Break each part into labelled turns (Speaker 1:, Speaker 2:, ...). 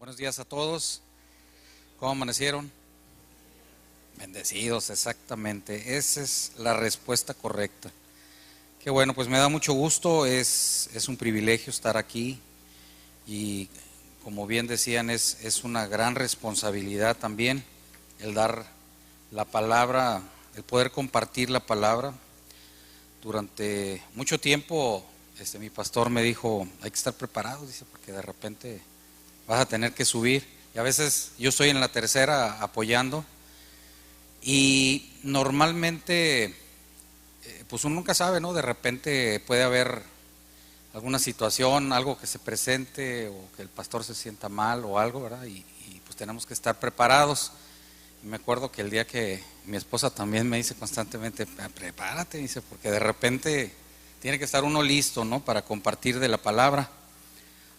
Speaker 1: Buenos días a todos. ¿Cómo amanecieron? Bendecidos, exactamente. Esa es la respuesta correcta. Qué bueno, pues me da mucho gusto. Es un privilegio estar aquí. Y como bien decían, es una gran responsabilidad también el dar la palabra, el poder compartir la palabra. Durante mucho tiempo mi pastor me dijo, hay que estar preparados, dice, porque de repente vas a tener que subir. Y a veces yo estoy en la tercera apoyando y normalmente pues uno nunca sabe, ¿no? De repente puede haber alguna situación, algo que se presente o que el pastor se sienta mal o algo, ¿verdad? Y pues tenemos que estar preparados. Y me acuerdo que el día que mi esposa también me dice constantemente, prepárate, dice, porque de repente tiene que estar uno listo, ¿no? Para compartir de la palabra.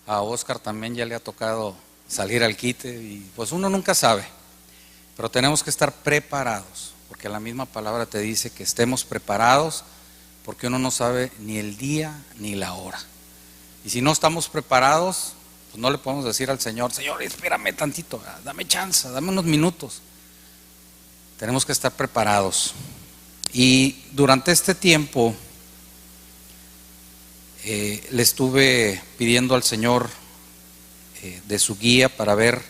Speaker 1: A Oscar también ya le ha tocado salir al quite y pues uno nunca sabe, pero tenemos que estar preparados, porque la misma palabra te dice que estemos preparados, porque uno no sabe ni el día ni la hora. Y si no estamos preparados, pues no le podemos decir al Señor, Señor, espérame tantito, dame chance, dame unos minutos. Tenemos que estar preparados. Y durante este tiempo le estuve pidiendo al Señor de su guía para ver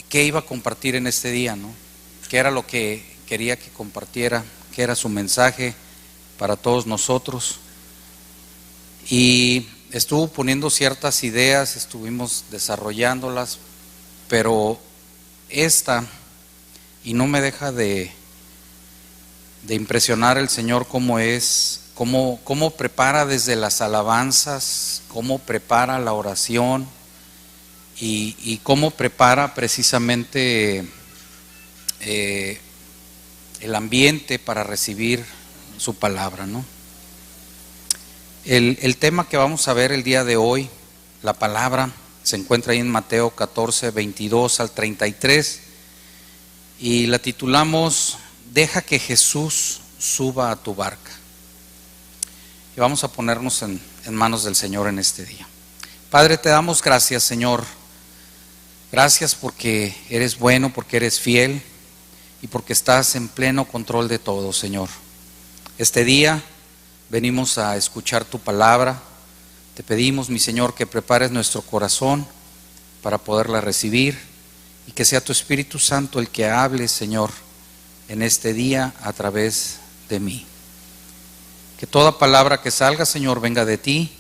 Speaker 1: qué iba a compartir en este día, ¿no? Qué era lo que quería que compartiera, qué era su mensaje para todos nosotros. Y estuvo poniendo ciertas ideas, estuvimos desarrollándolas, pero y no me deja de impresionar el Señor cómo es, cómo prepara desde las alabanzas, cómo prepara la oración y cómo prepara precisamente el ambiente para recibir su palabra, ¿no? El tema que vamos a ver el día de hoy, la palabra, se encuentra ahí en Mateo 14, 22 al 33 y la titulamos Deja que Jesús suba a tu barca. Y vamos a ponernos en manos del Señor en este día. Padre, te damos gracias, Señor. Gracias porque eres bueno, porque eres fiel y porque estás en pleno control de todo, Señor. Este día venimos a escuchar tu palabra. Te pedimos, mi Señor, que prepares nuestro corazón para poderla recibir y que sea tu Espíritu Santo el que hable, Señor, en este día a través de mí. Que toda palabra que salga, Señor, venga de ti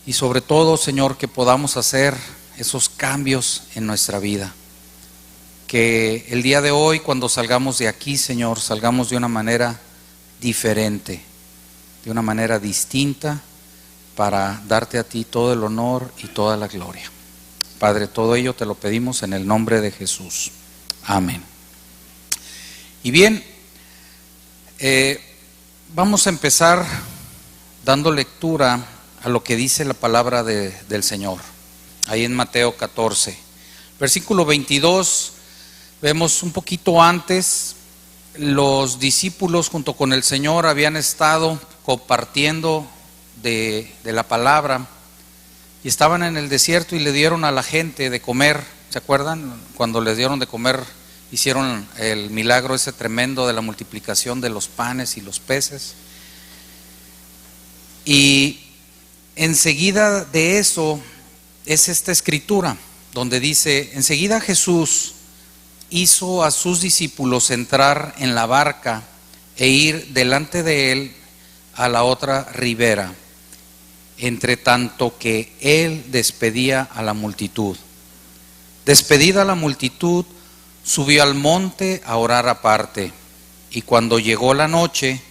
Speaker 1: y sobre todo, Señor, que podamos hacer esos cambios en nuestra vida. Que el día de hoy, cuando salgamos de aquí, Señor, salgamos de una manera diferente, de una manera distinta, para darte a ti todo el honor y toda la gloria. Padre, todo ello te lo pedimos en el nombre de Jesús. Amén. Y bien, vamos a empezar dando lectura a lo que dice la palabra del Señor. Ahí en Mateo 14, versículo 22, vemos un poquito antes, los discípulos junto con el Señor habían estado compartiendo de la palabra y estaban en el desierto y le dieron a la gente de comer. ¿Se acuerdan? Cuando les dieron de comer, hicieron el milagro ese tremendo de la multiplicación de los panes y los peces. Y enseguida de eso es esta escritura donde dice, enseguida Jesús hizo a sus discípulos entrar en la barca e ir delante de él a la otra ribera, entre tanto que él despedía a la multitud. Despedida la multitud, subió al monte a orar aparte, y cuando llegó la noche,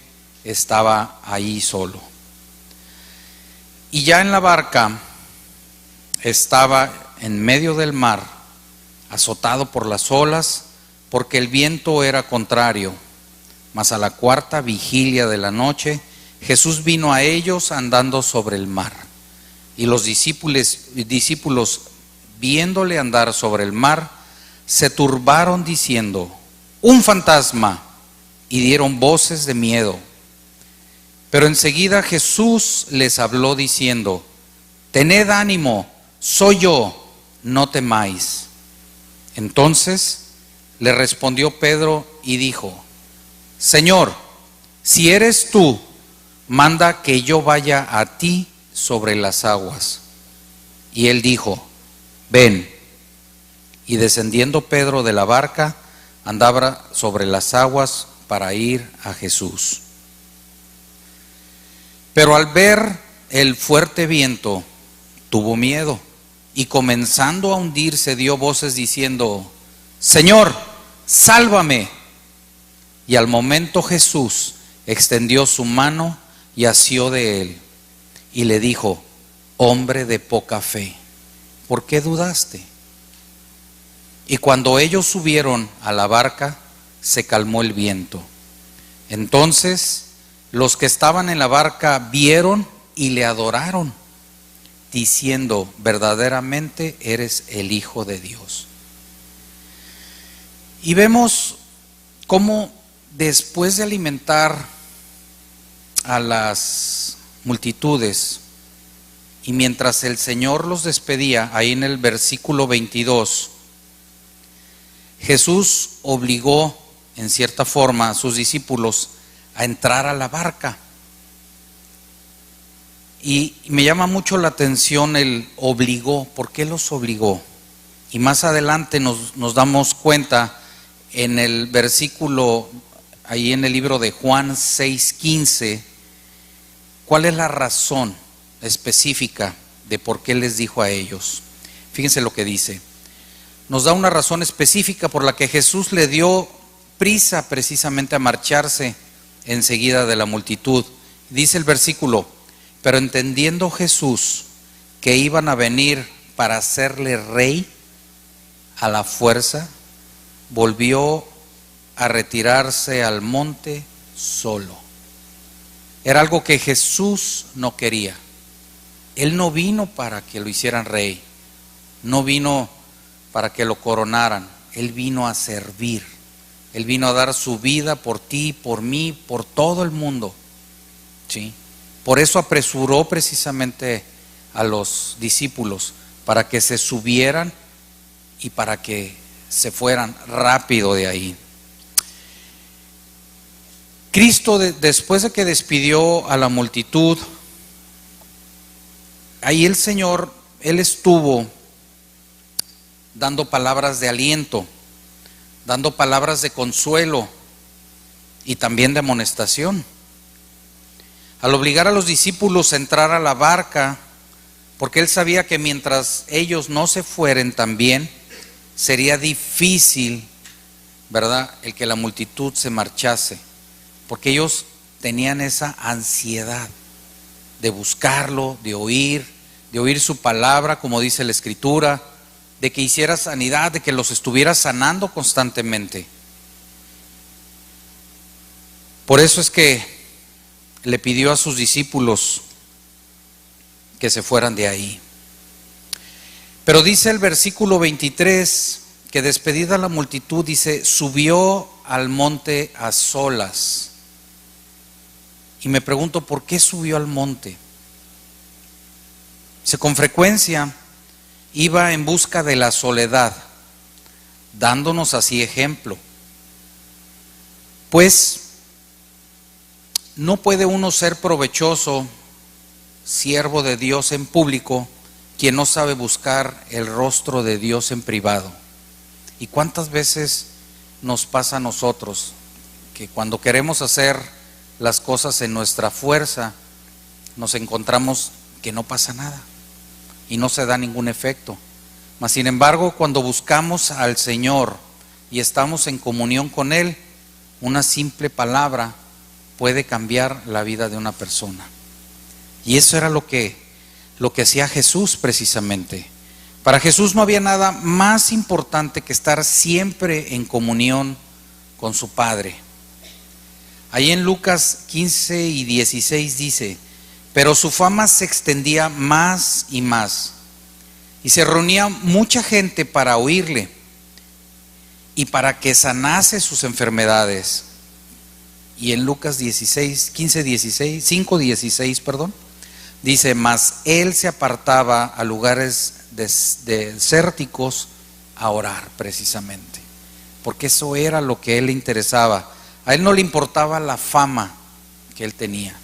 Speaker 1: estaba ahí solo. Y ya en la barca estaba en medio del mar, azotado por las olas, porque el viento era contrario. Mas a la cuarta vigilia de la noche, Jesús vino a ellos andando sobre el mar. Y los discípulos, viéndole andar sobre el mar, se turbaron diciendo, un fantasma, y dieron voces de miedo. Pero enseguida Jesús les habló diciendo, tened ánimo, soy yo, no temáis. Entonces le respondió Pedro y dijo: Señor, si eres tú, manda que yo vaya a ti sobre las aguas. Y él dijo: ven. Y descendiendo Pedro de la barca, andaba sobre las aguas para ir a Jesús. Pero al ver el fuerte viento, tuvo miedo, y comenzando a hundirse dio voces diciendo: Señor, sálvame. Y al momento Jesús extendió su mano y asió de él, y le dijo: hombre de poca fe, ¿por qué dudaste? Y cuando ellos subieron a la barca, se calmó el viento. Entonces los que estaban en la barca vieron y le adoraron, diciendo: verdaderamente eres el Hijo de Dios. Y vemos cómo después de alimentar a las multitudes, y mientras el Señor los despedía, ahí en el versículo 22, Jesús obligó en cierta forma a sus discípulos a entrar a la barca. Y me llama mucho la atención el obligó. ¿Por qué los obligó? Y más adelante nos damos cuenta en el versículo, ahí en el libro de Juan 6:15, cuál es la razón específica de por qué les dijo a ellos. Fíjense lo que dice. Nos da una razón específica por la que Jesús le dio prisa precisamente a marcharse enseguida de la multitud. Dice el versículo: pero entendiendo Jesús que iban a venir para hacerle rey a la fuerza, volvió a retirarse al monte solo. Era algo que Jesús no quería. Él no vino para que lo hicieran rey, no vino para que lo coronaran. Él vino a servir. Él vino a dar su vida por ti, por mí, por todo el mundo, ¿sí? Por eso apresuró precisamente a los discípulos, para que se subieran y para que se fueran rápido de ahí. Cristo, después de que despidió a la multitud, ahí el Señor, Él estuvo dando palabras de aliento, dando palabras de consuelo y también de amonestación. Al obligar a los discípulos a entrar a la barca, porque Él sabía que mientras ellos no se fueren también, sería difícil, ¿verdad?, el que la multitud se marchase, porque ellos tenían esa ansiedad de buscarlo, de oír su palabra, como dice la Escritura, de que hiciera sanidad, de que los estuviera sanando constantemente. Por eso es que le pidió a sus discípulos que se fueran de ahí. Pero dice el versículo 23 que despedida la multitud, dice, subió al monte a solas. Y me pregunto, ¿por qué subió al monte? Dice, con frecuencia iba en busca de la soledad, dándonos así ejemplo. Pues no puede uno ser provechoso, siervo de Dios en público, quien no sabe buscar el rostro de Dios en privado. ¿Y cuántas veces nos pasa a nosotros que cuando queremos hacer las cosas en nuestra fuerza, nos encontramos que no pasa nada y no se da ningún efecto? Mas sin embargo, cuando buscamos al Señor y estamos en comunión con Él, una simple palabra puede cambiar la vida de una persona. Y eso era lo que hacía Jesús precisamente. Para Jesús no había nada más importante que estar siempre en comunión con su Padre. Ahí en Lucas 15 y 16 dice, pero su fama se extendía más y más, y se reunía mucha gente para oírle y para que sanase sus enfermedades. Y en Lucas 16, 15, 16, 5, 16, Dice, mas él se apartaba a lugares desérticos a orar precisamente, porque eso era lo que a él le interesaba. A él no le importaba la fama que él tenía.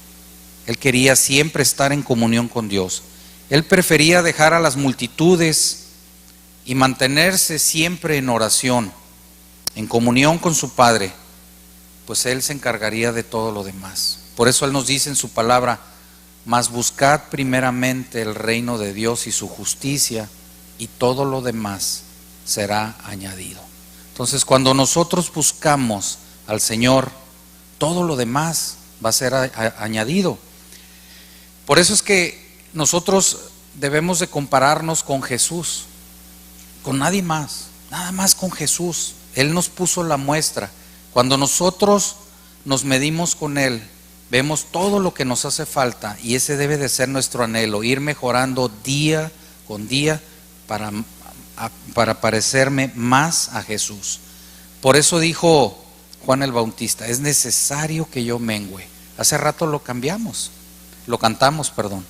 Speaker 1: Él quería siempre estar en comunión con Dios. Él prefería dejar a las multitudes y mantenerse siempre en oración, en comunión con su Padre, pues Él se encargaría de todo lo demás. Por eso Él nos dice en su palabra, mas buscad primeramente el reino de Dios y su justicia, y todo lo demás será añadido. Entonces, cuando nosotros buscamos al Señor, todo lo demás va a ser añadido. Por eso es que nosotros debemos de compararnos con Jesús, con nadie más, nada más con Jesús. Él nos puso la muestra. Cuando nosotros nos medimos con Él, vemos todo lo que nos hace falta, y ese debe de ser nuestro anhelo, ir mejorando día con día para parecerme más a Jesús. Por eso dijo Juan el Bautista, es necesario que yo mengüe. Hace rato lo cantamos, perdón.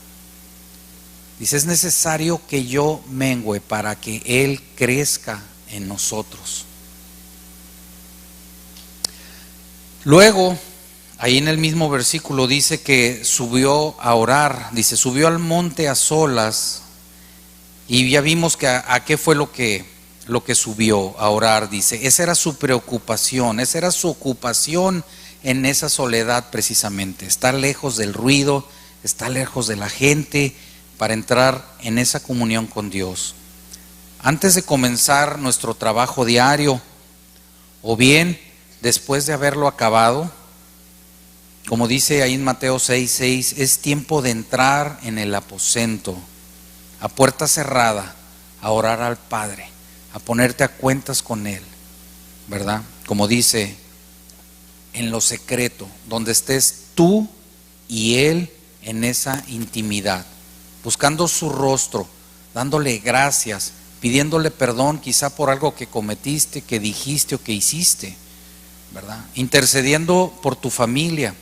Speaker 1: Dice, es necesario que yo mengüe para que Él crezca en nosotros. Luego, ahí en el mismo versículo dice que subió a orar, dice, subió al monte a solas, y ya vimos que a qué fue lo que subió a orar, dice, esa era su preocupación, esa era su ocupación en esa soledad precisamente, estar lejos del ruido, estar lejos de la gente, para entrar en esa comunión con Dios. Antes de comenzar nuestro trabajo diario, o bien después de haberlo acabado, como dice ahí en Mateo 6:6, es tiempo de entrar en el aposento, a puerta cerrada, a orar al Padre, a ponerte a cuentas con Él, ¿verdad? Como dice, en lo secreto, donde estés tú y Él en esa intimidad, buscando su rostro, dándole gracias, pidiéndole perdón quizá por algo que cometiste, que dijiste o que hiciste, ¿verdad? Intercediendo por tu familia,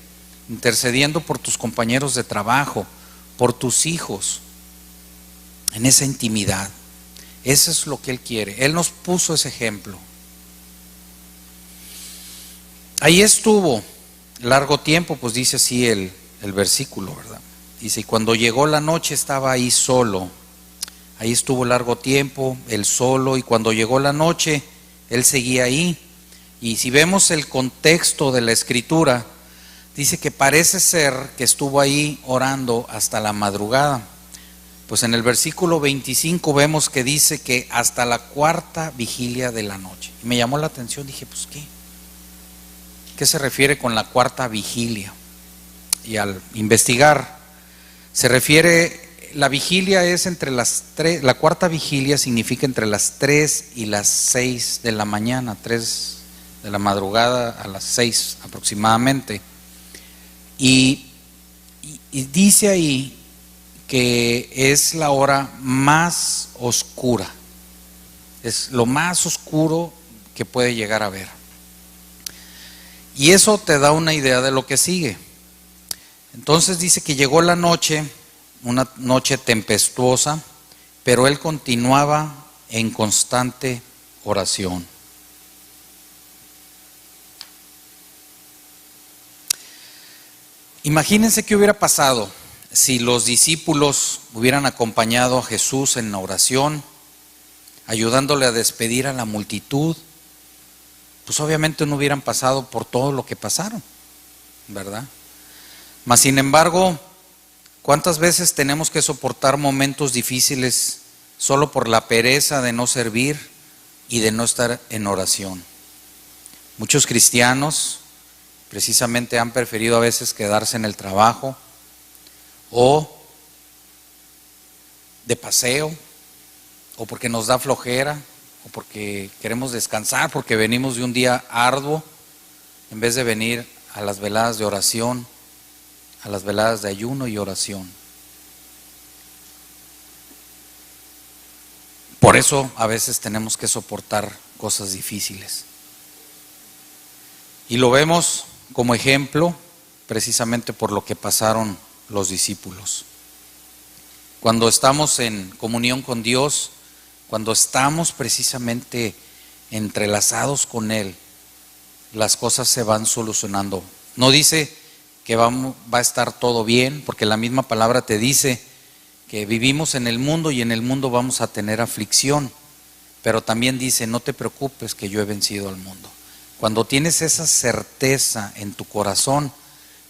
Speaker 1: intercediendo por tus compañeros de trabajo, por tus hijos, en esa intimidad. Eso es lo que Él quiere. Él nos puso ese ejemplo. Ahí estuvo largo tiempo, pues dice así el versículo, ¿verdad? Dice, y cuando llegó la noche estaba ahí solo. Ahí estuvo largo tiempo, él solo, y cuando llegó la noche, él seguía ahí. Y si vemos el contexto de la escritura, dice que parece ser que estuvo ahí orando hasta la madrugada. Pues en el versículo 25 vemos que dice que hasta la cuarta vigilia de la noche. Y me llamó la atención, dije, pues ¿qué se refiere con la cuarta vigilia? Y al investigar, se refiere, la vigilia es entre las 3, la cuarta vigilia significa entre las 3 y las 6 de la mañana, 3 de la madrugada a las 6 aproximadamente. Y dice ahí que es la hora más oscura, es lo más oscuro que puede llegar a ver. Y eso te da una idea de lo que sigue. Entonces dice que llegó la noche, una noche tempestuosa, pero él continuaba en constante oración. Imagínense qué hubiera pasado si los discípulos hubieran acompañado a Jesús en la oración, ayudándole a despedir a la multitud. Pues obviamente no hubieran pasado por todo lo que pasaron, ¿verdad? Mas sin embargo, ¿cuántas veces tenemos que soportar momentos difíciles solo por la pereza de no servir y de no estar en oración? Muchos cristianos precisamente han preferido a veces quedarse en el trabajo o de paseo, o porque nos da flojera, o porque queremos descansar, porque venimos de un día arduo, en vez de venir a las veladas de oración, a las veladas de ayuno y oración. Por eso a veces tenemos que soportar cosas difíciles. Y lo vemos como ejemplo precisamente por lo que pasaron los discípulos. Cuando estamos en comunión con Dios, cuando estamos precisamente entrelazados con Él, las cosas se van solucionando. No dice que va a estar todo bien, porque la misma palabra te dice que vivimos en el mundo y en el mundo vamos a tener aflicción, pero también dice, no te preocupes que yo he vencido al mundo. Cuando tienes esa certeza en tu corazón,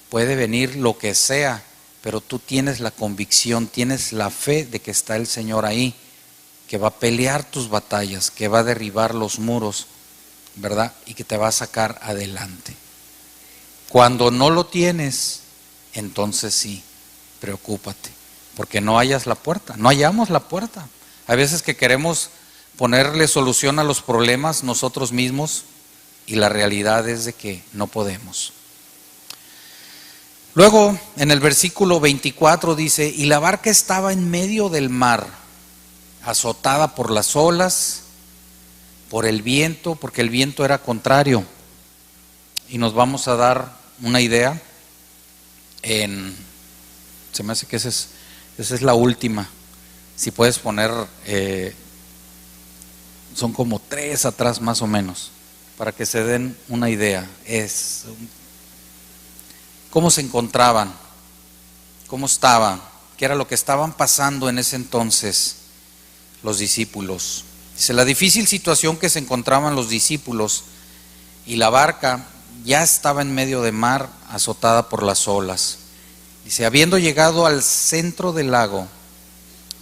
Speaker 1: puede venir lo que sea, pero tú tienes la convicción, tienes la fe de que está el Señor ahí, que va a pelear tus batallas, que va a derribar los muros, ¿verdad? Y que te va a sacar adelante. Cuando no lo tienes, entonces sí, preocúpate, porque no hallas la puerta, no hallamos la puerta. Hay veces que queremos ponerle solución a los problemas nosotros mismos y la realidad es de que no podemos. Luego, en el versículo 24 dice, y la barca estaba en medio del mar, azotada por las olas, por el viento, porque el viento era contrario. Y nos vamos a dar una idea, se me hace que esa es la última. Si puedes poner, son como 3 atrás más o menos, para que se den una idea. Es cómo se encontraban, cómo estaban, qué era lo que estaban pasando en ese entonces los discípulos. Dice, la difícil situación que se encontraban los discípulos y la barca ya estaba en medio de mar, azotada por las olas. Dice, habiendo llegado al centro del lago,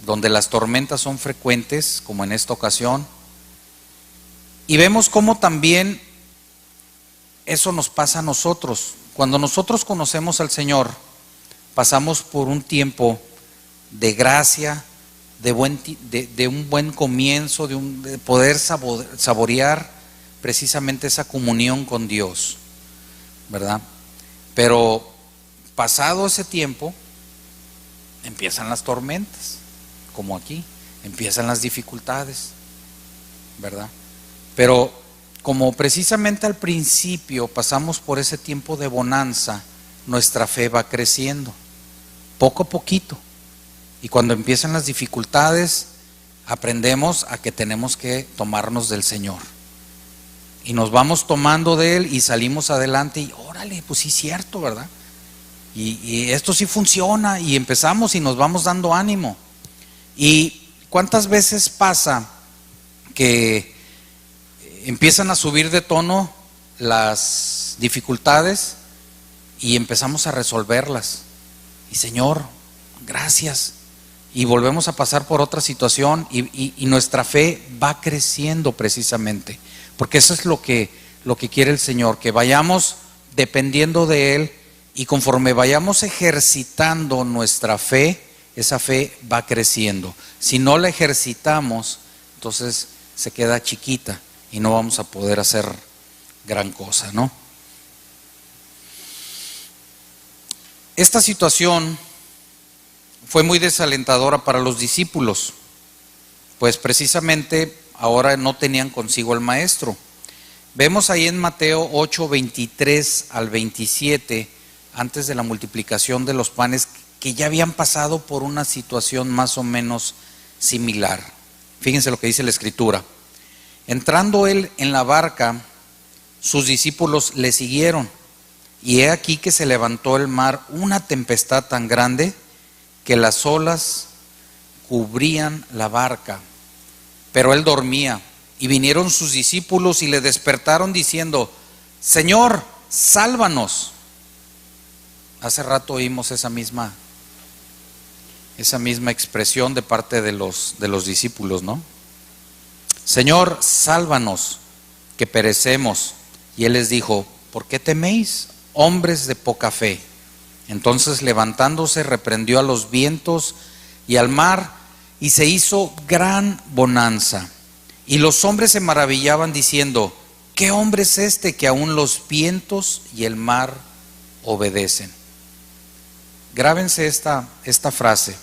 Speaker 1: donde las tormentas son frecuentes, como en esta ocasión, y vemos cómo también eso nos pasa a nosotros. Cuando nosotros conocemos al Señor, pasamos por un tiempo de gracia, de un buen comienzo, de poder saborear precisamente esa comunión con Dios, ¿verdad? Pero pasado ese tiempo, empiezan las tormentas, como aquí, empiezan las dificultades, ¿verdad? Pero como precisamente al principio pasamos por ese tiempo de bonanza, nuestra fe va creciendo, poco a poquito. Y cuando empiezan las dificultades, aprendemos a que tenemos que tomarnos del Señor. Y nos vamos tomando de Él y salimos adelante y órale, pues sí es cierto, ¿verdad? Y esto sí funciona y empezamos y nos vamos dando ánimo. ¿Y cuántas veces pasa que empiezan a subir de tono las dificultades y empezamos a resolverlas? Y Señor, gracias. Y volvemos a pasar por otra situación y nuestra fe va creciendo precisamente, porque eso es lo que quiere el Señor, que vayamos dependiendo de Él y conforme vayamos ejercitando nuestra fe, esa fe va creciendo. Si no la ejercitamos, entonces se queda chiquita y no vamos a poder hacer gran cosa, ¿no? Esta situación fue muy desalentadora para los discípulos, pues precisamente ahora no tenían consigo al maestro. Vemos ahí en Mateo 8, 23 al 27, antes de la multiplicación de los panes, que ya habían pasado por una situación más o menos similar. Fíjense lo que dice la Escritura. Entrando él en la barca, sus discípulos le siguieron, y he aquí que se levantó el mar una tempestad tan grande que las olas cubrían la barca, pero él dormía. Y vinieron sus discípulos y le despertaron diciendo, Señor, sálvanos. Hace rato oímos esa misma expresión de parte de los discípulos, ¿no? Señor, sálvanos, que perecemos. Y él les dijo, ¿por qué teméis, hombres de poca fe? Entonces levantándose reprendió a los vientos y al mar, y se hizo gran bonanza. Y los hombres se maravillaban diciendo, ¿qué hombre es este que aún los vientos y el mar obedecen? Grábense esta frase.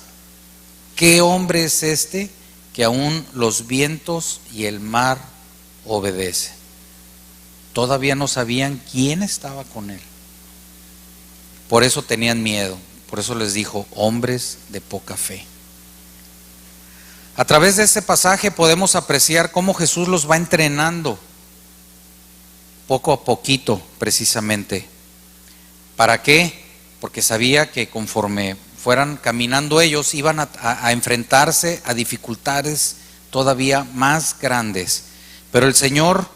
Speaker 1: ¿Qué hombre es este que aún los vientos y el mar obedecen? Todavía no sabían quién estaba con él. Por eso tenían miedo. Por eso les dijo, hombres de poca fe. A través de este pasaje podemos apreciar cómo Jesús los va entrenando poco a poquito, precisamente. ¿Para qué? Porque sabía que conforme fueran caminando ellos, iban a enfrentarse a dificultades todavía más grandes. Pero el Señor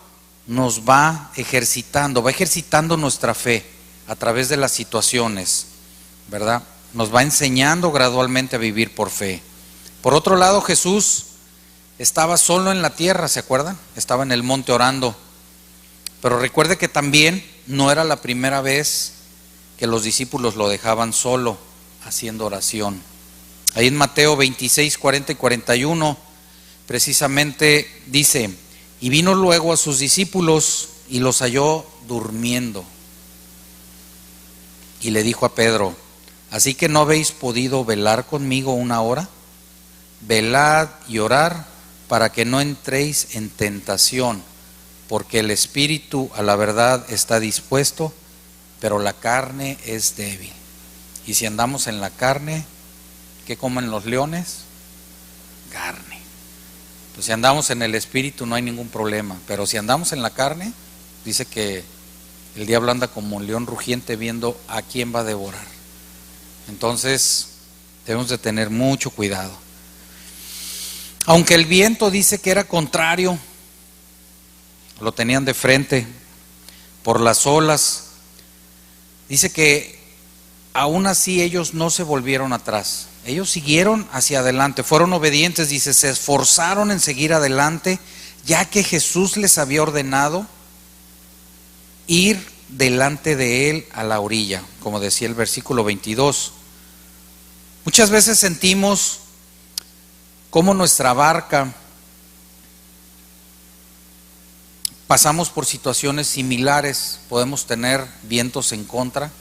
Speaker 1: nos va ejercitando nuestra fe a través de las situaciones, ¿verdad? Nos va enseñando gradualmente a vivir por fe. Por otro lado, Jesús estaba solo en la tierra, ¿se acuerdan? Estaba en el monte orando. Pero recuerde que también no era la primera vez que los discípulos lo dejaban solo haciendo oración. Ahí en Mateo 26, 40 y 41, precisamente dice: y vino luego a sus discípulos y los halló durmiendo. Y le dijo a Pedro: ¿así que no habéis podido velar conmigo una hora? Velad y orad para que no entréis en tentación, porque el espíritu a la verdad está dispuesto, pero la carne es débil. Y si andamos en la carne, ¿qué comen los leones? Carne. Pues si andamos en el espíritu no hay ningún problema, pero si andamos en la carne, dice que el diablo anda como un león rugiente viendo a quién va a devorar. Entonces debemos de tener mucho cuidado. Aunque el viento dice que era contrario, lo tenían de frente por las olas, dice que aún así ellos no se volvieron atrás. Ellos siguieron hacia adelante, fueron obedientes, dice, se esforzaron en seguir adelante, ya que Jesús les había ordenado ir delante de él a la orilla, como decía el versículo 22. Muchas veces sentimos cómo nuestra barca, pasamos por situaciones similares, podemos tener vientos en contra,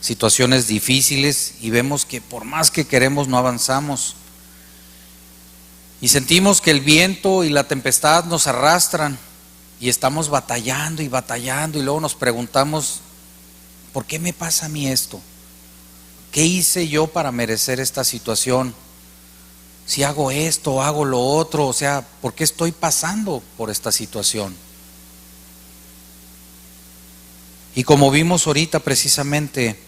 Speaker 1: situaciones difíciles, y vemos que por más que queremos no avanzamos. Y sentimos que el viento y la tempestad nos arrastran y estamos batallando y batallando, y luego nos preguntamos: ¿por qué me pasa a mí esto? ¿Qué hice yo para merecer esta situación? Si hago esto, hago lo otro, o sea, ¿por qué estoy pasando por esta situación? Y como vimos ahorita precisamente,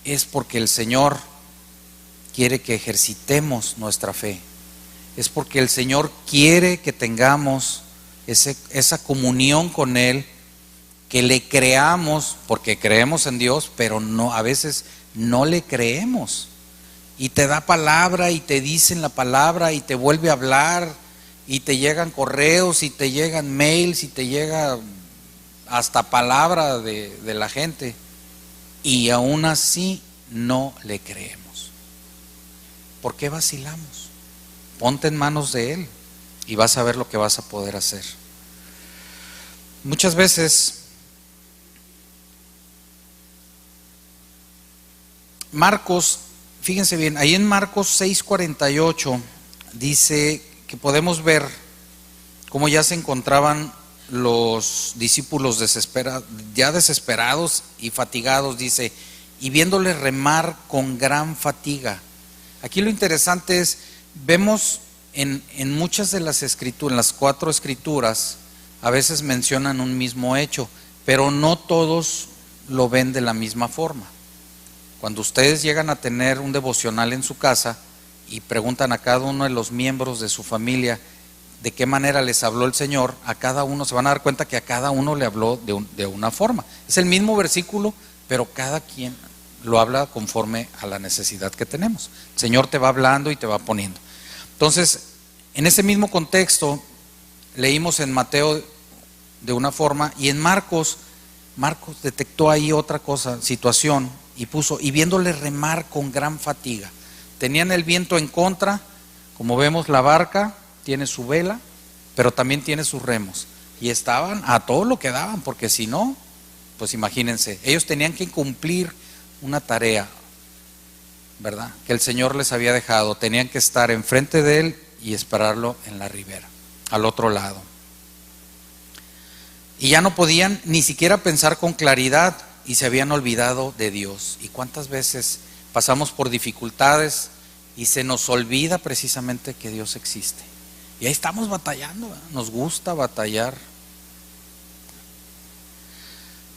Speaker 1: es porque el Señor quiere que ejercitemos nuestra fe. Es porque el Señor quiere que tengamos esa comunión con Él, que le creamos, porque creemos en Dios, pero no, a veces no le creemos. Y te da palabra y te dicen la palabra y te vuelve a hablar, y te llegan correos y te llegan mails y te llega hasta palabra de la gente, y aún así no le creemos. ¿Por qué vacilamos? Ponte en manos de Él y vas a ver lo que vas a poder hacer. Muchas veces Marcos, fíjense bien, ahí en Marcos 6:48 dice que podemos ver cómo ya se encontraban los discípulos ya desesperados y fatigados, dice, y viéndole remar con gran fatiga. Aquí lo interesante es, vemos en muchas de las escrituras, en las 4 escrituras, a veces mencionan un mismo hecho, pero no todos lo ven de la misma forma. Cuando ustedes llegan a tener un devocional en su casa y preguntan a cada uno de los miembros de su familia de qué manera les habló el Señor, a cada uno se van a dar cuenta que a cada uno le habló de una forma. Es el mismo versículo, pero cada quien lo habla conforme a la necesidad que tenemos. El Señor te va hablando y te va poniendo. Entonces, en ese mismo contexto, leímos en Mateo de una forma, y en Marcos detectó ahí otra cosa, situación, y puso, y viéndole remar con gran fatiga. Tenían el viento en contra, como vemos la barca tiene su vela, pero también tiene sus remos, y estaban a todo lo que daban, porque si no, pues imagínense, ellos tenían que cumplir una tarea, ¿verdad?, que el Señor les había dejado. Tenían que estar enfrente de Él y esperarlo en la ribera, al otro lado. Y ya no podían ni siquiera pensar con claridad y se habían olvidado de Dios. ¿Y cuántas veces pasamos por dificultades y se nos olvida precisamente que Dios existe. Y ahí estamos batallando, ¿verdad? Nos gusta batallar,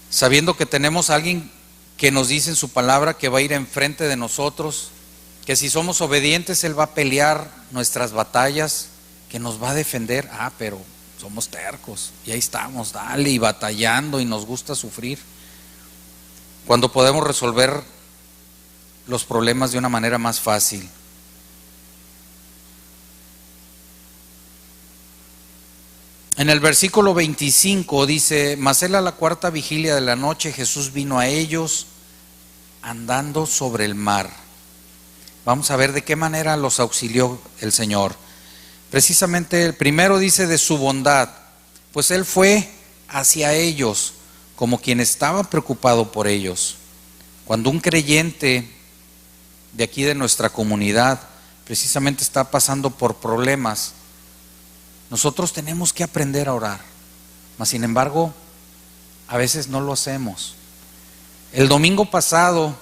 Speaker 1: sabiendo que tenemos a alguien que nos dice en su palabra que va a ir enfrente de nosotros, que si somos obedientes Él va a pelear nuestras batallas, que nos va a defender. Pero somos tercos y ahí estamos, dale, y batallando, y nos gusta sufrir, cuando podemos resolver los problemas de una manera más fácil. En el versículo 25 dice: mas él a la cuarta vigilia de la noche, Jesús vino a ellos andando sobre el mar. Vamos a ver de qué manera los auxilió el Señor. Precisamente el primero dice de su bondad, pues Él fue hacia ellos como quien estaba preocupado por ellos. Cuando un creyente de aquí de nuestra comunidad precisamente está pasando por problemas, nosotros tenemos que aprender a orar, mas sin embargo a veces no lo hacemos. El domingo pasado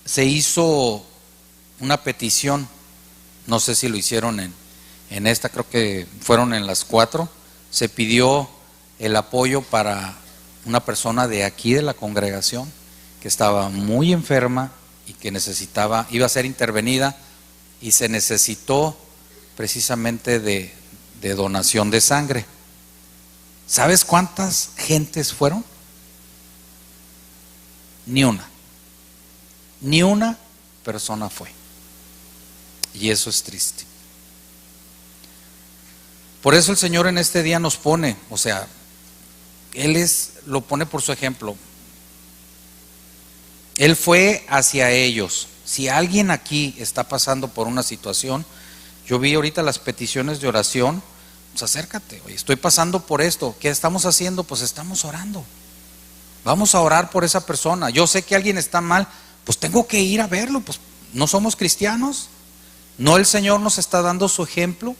Speaker 1: se hizo una petición, no sé si lo hicieron en esta, creo que fueron en las 4, se pidió el apoyo para una persona de aquí de la congregación que estaba muy enferma y que iba a ser intervenida, y se necesitó precisamente de donación de sangre. ¿Sabes cuántas gentes fueron? Ni una persona fue. Y eso es triste. Por eso el Señor en este día nos pone, Él lo pone por su ejemplo. Él fue hacia ellos. Si alguien aquí está pasando por una situación, yo vi ahorita las peticiones de oración, pues acércate, oye, estoy pasando por esto, ¿qué estamos haciendo? Pues estamos orando. Vamos a orar por esa persona. Yo sé que alguien está mal, pues tengo que ir a verlo, pues no somos cristianos. ¿No el Señor nos está dando su ejemplo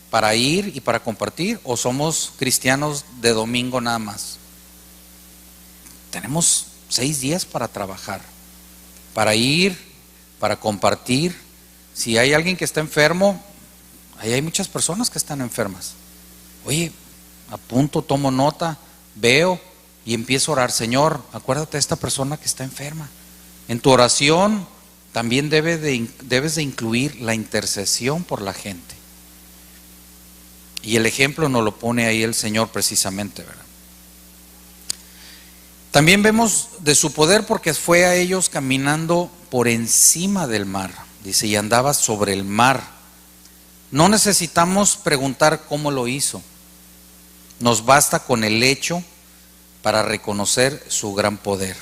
Speaker 1: para ir y para compartir? ¿O somos cristianos de domingo nada más? Tenemos 6 días para trabajar, para ir, para compartir. Si hay alguien que está enfermo, ahí hay muchas personas que están enfermas. Oye, apunto, tomo nota, veo y empiezo a orar. Señor, acuérdate de esta persona que está enferma. En tu oración también debes de incluir la intercesión por la gente. Y el ejemplo nos lo pone ahí el Señor precisamente, ¿verdad? También vemos de su poder porque fue a ellos caminando por encima del mar. Dice, y andaba sobre el mar. No necesitamos preguntar cómo lo hizo. Nos basta con el hecho para reconocer su gran poder.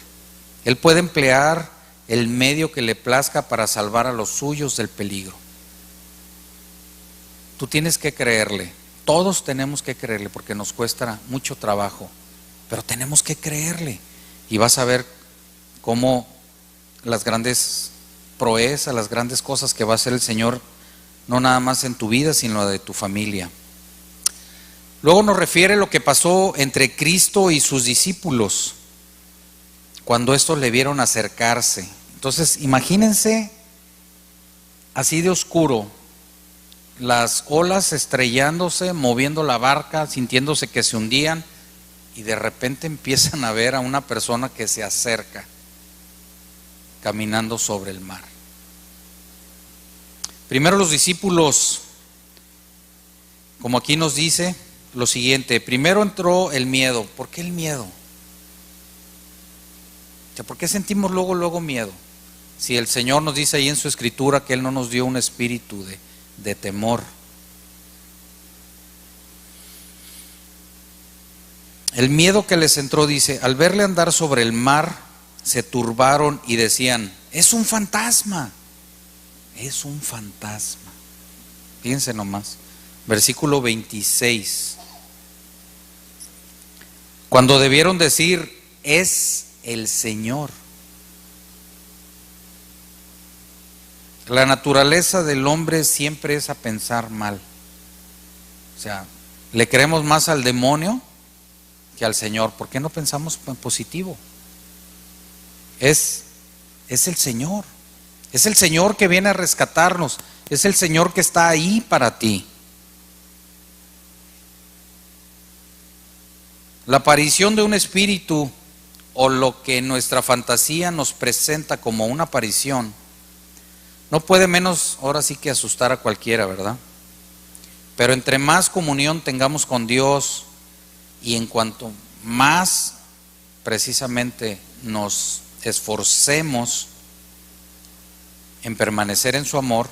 Speaker 1: Él puede emplear el medio que le plazca para salvar a los suyos del peligro. Tú tienes que creerle. Todos tenemos que creerle porque nos cuesta mucho trabajo, pero tenemos que creerle. Y vas a ver cómo las grandes proezas, las grandes cosas que va a hacer el Señor, no nada más en tu vida, sino de tu familia. Luego nos refiere lo que pasó entre Cristo y sus discípulos cuando estos le vieron acercarse. Entonces imagínense así de oscuro, las olas estrellándose, moviendo la barca, sintiéndose que se hundían, y de repente empiezan a ver a una persona que se acerca caminando sobre el mar. Primero los discípulos, como aquí nos dice lo siguiente, primero entró el miedo. ¿Por qué el miedo? ¿Por qué sentimos luego miedo? Si el Señor nos dice ahí en su escritura que Él no nos dio un espíritu de temor. El miedo que les entró, dice, al verle andar sobre el mar, se turbaron y decían, es un fantasma, es un fantasma. Fíjense nomás, versículo 26. Cuando debieron decir, es el Señor. La naturaleza del hombre siempre es a pensar mal. Le creemos más al demonio que al Señor. ¿Por qué no pensamos en positivo? Es el Señor. Es el Señor que viene a rescatarnos. Es el Señor que está ahí para ti. La aparición de un espíritu, o lo que nuestra fantasía nos presenta como una aparición, no puede menos, ahora sí, que asustar a cualquiera, ¿verdad? Pero entre más comunión tengamos con Dios, y en cuanto más precisamente nos esforcemos en permanecer en su amor,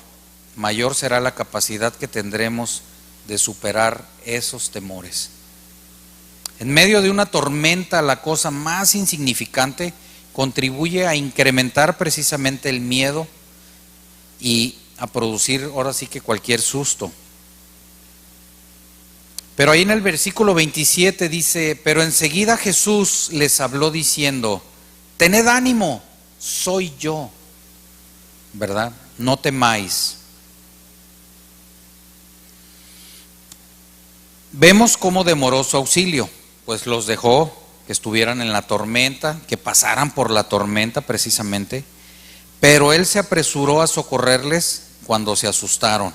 Speaker 1: mayor será la capacidad que tendremos de superar esos temores. En medio de una tormenta, la cosa más insignificante contribuye a incrementar precisamente el miedo y a producir ahora sí que cualquier susto. Pero ahí en el versículo 27 dice: pero enseguida Jesús les habló diciendo: tened ánimo, soy yo, ¿verdad? No temáis. Vemos cómo demoró su auxilio, pues los dejó que estuvieran en la tormenta, que pasaran por la tormenta precisamente, pero él se apresuró a socorrerles cuando se asustaron,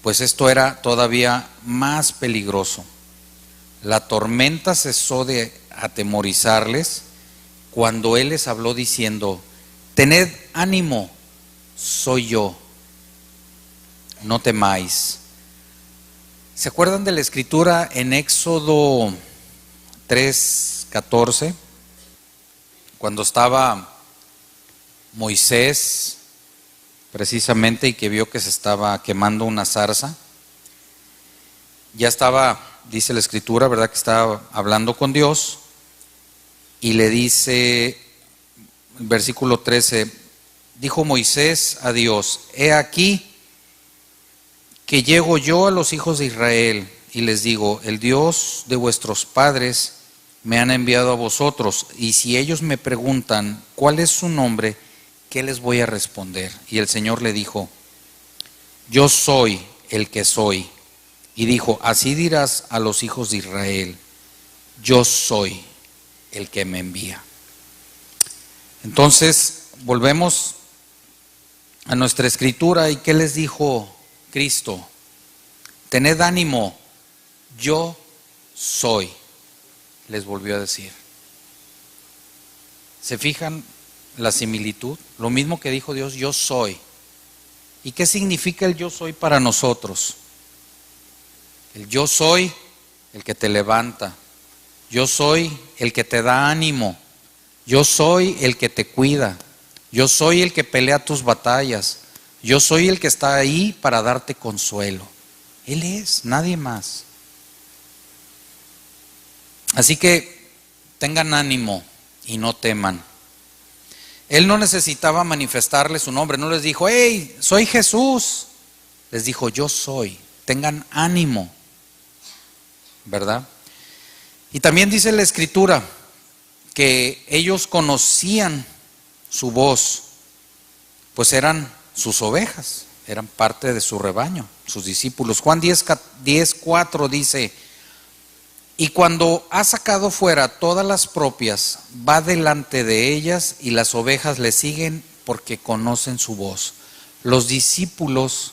Speaker 1: pues esto era todavía más peligroso. La tormenta cesó de atemorizarles cuando él les habló diciendo: tened ánimo, soy yo, no temáis. ¿Se acuerdan de la escritura en Éxodo 3:14? Cuando estaba Moisés precisamente y que vio que se estaba quemando una zarza. Ya estaba, dice la escritura, ¿verdad?, que estaba hablando con Dios, y le dice, versículo 13, dijo Moisés a Dios: he aquí que llego yo a los hijos de Israel y les digo: el Dios de vuestros padres me han enviado a vosotros, y si ellos me preguntan cuál es su nombre, ¿qué les voy a responder? Y el Señor le dijo: yo soy el que soy. Y dijo: así dirás a los hijos de Israel: yo soy el que me envía. Entonces volvemos a nuestra escritura, y ¿qué les dijo Cristo? Tened ánimo, yo soy, les volvió a decir. ¿Se fijan la similitud? Lo mismo que dijo Dios: yo soy. ¿Y qué significa el yo soy para nosotros? El yo soy el que te levanta, yo soy el que te da ánimo, yo soy el que te cuida, yo soy el que pelea tus batallas, yo soy el que está ahí para darte consuelo. Él es, nadie más. Así que tengan ánimo y no teman. Él no necesitaba manifestarles su nombre, no les dijo: hey, soy Jesús. Les dijo: yo soy, tengan ánimo, ¿verdad? Y también dice la escritura que ellos conocían su voz, pues eran sus ovejas, eran parte de su rebaño, sus discípulos. Juan 10:4 dice: y cuando ha sacado fuera todas las propias, va delante de ellas, y las ovejas le siguen porque conocen su voz. Los discípulos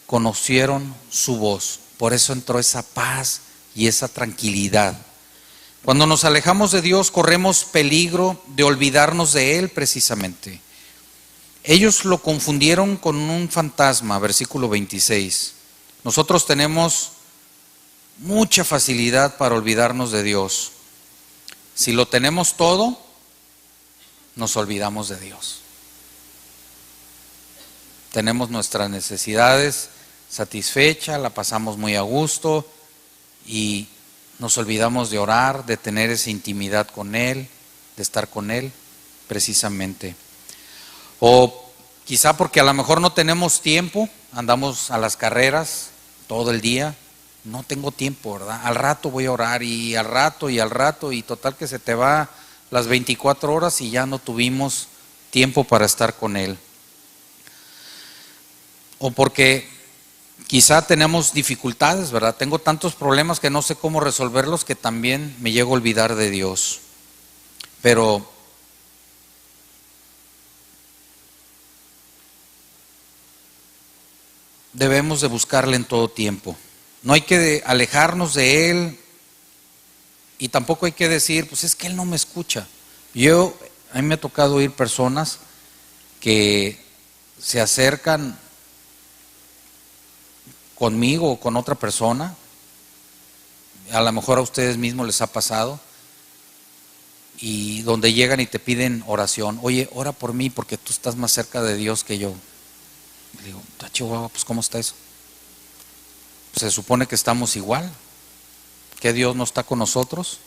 Speaker 1: conocieron su voz, por eso entró esa paz y esa tranquilidad. Cuando nos alejamos de Dios, corremos peligro de olvidarnos de Él precisamente. Ellos lo confundieron con un fantasma, versículo 26. Nosotros tenemos mucha facilidad para olvidarnos de Dios. Si lo tenemos todo, nos olvidamos de Dios. Tenemos nuestras necesidades satisfechas, la pasamos muy a gusto y nos olvidamos de orar, de tener esa intimidad con Él, de estar con Él precisamente. O quizá porque a lo mejor no tenemos tiempo, andamos a las carreras todo el día. No tengo tiempo, ¿verdad? Al rato voy a orar, y al rato, y total que se te va las 24 horas y ya no tuvimos tiempo para estar con Él. O porque quizá tenemos dificultades, ¿verdad? Tengo tantos problemas que no sé cómo resolverlos, que también me llego a olvidar de Dios. Pero debemos de buscarle en todo tiempo. No hay que alejarnos de Él y tampoco hay que decir, pues es que Él no me escucha. A mí me ha tocado oír personas que se acercan conmigo o con otra persona, a lo mejor a ustedes mismos les ha pasado, y donde llegan y te piden oración. Oye, ora por mí porque tú estás más cerca de Dios que yo. Le digo, Chihuahua, pues ¿cómo está eso? Pues se supone que estamos igual, que Dios no está con nosotros.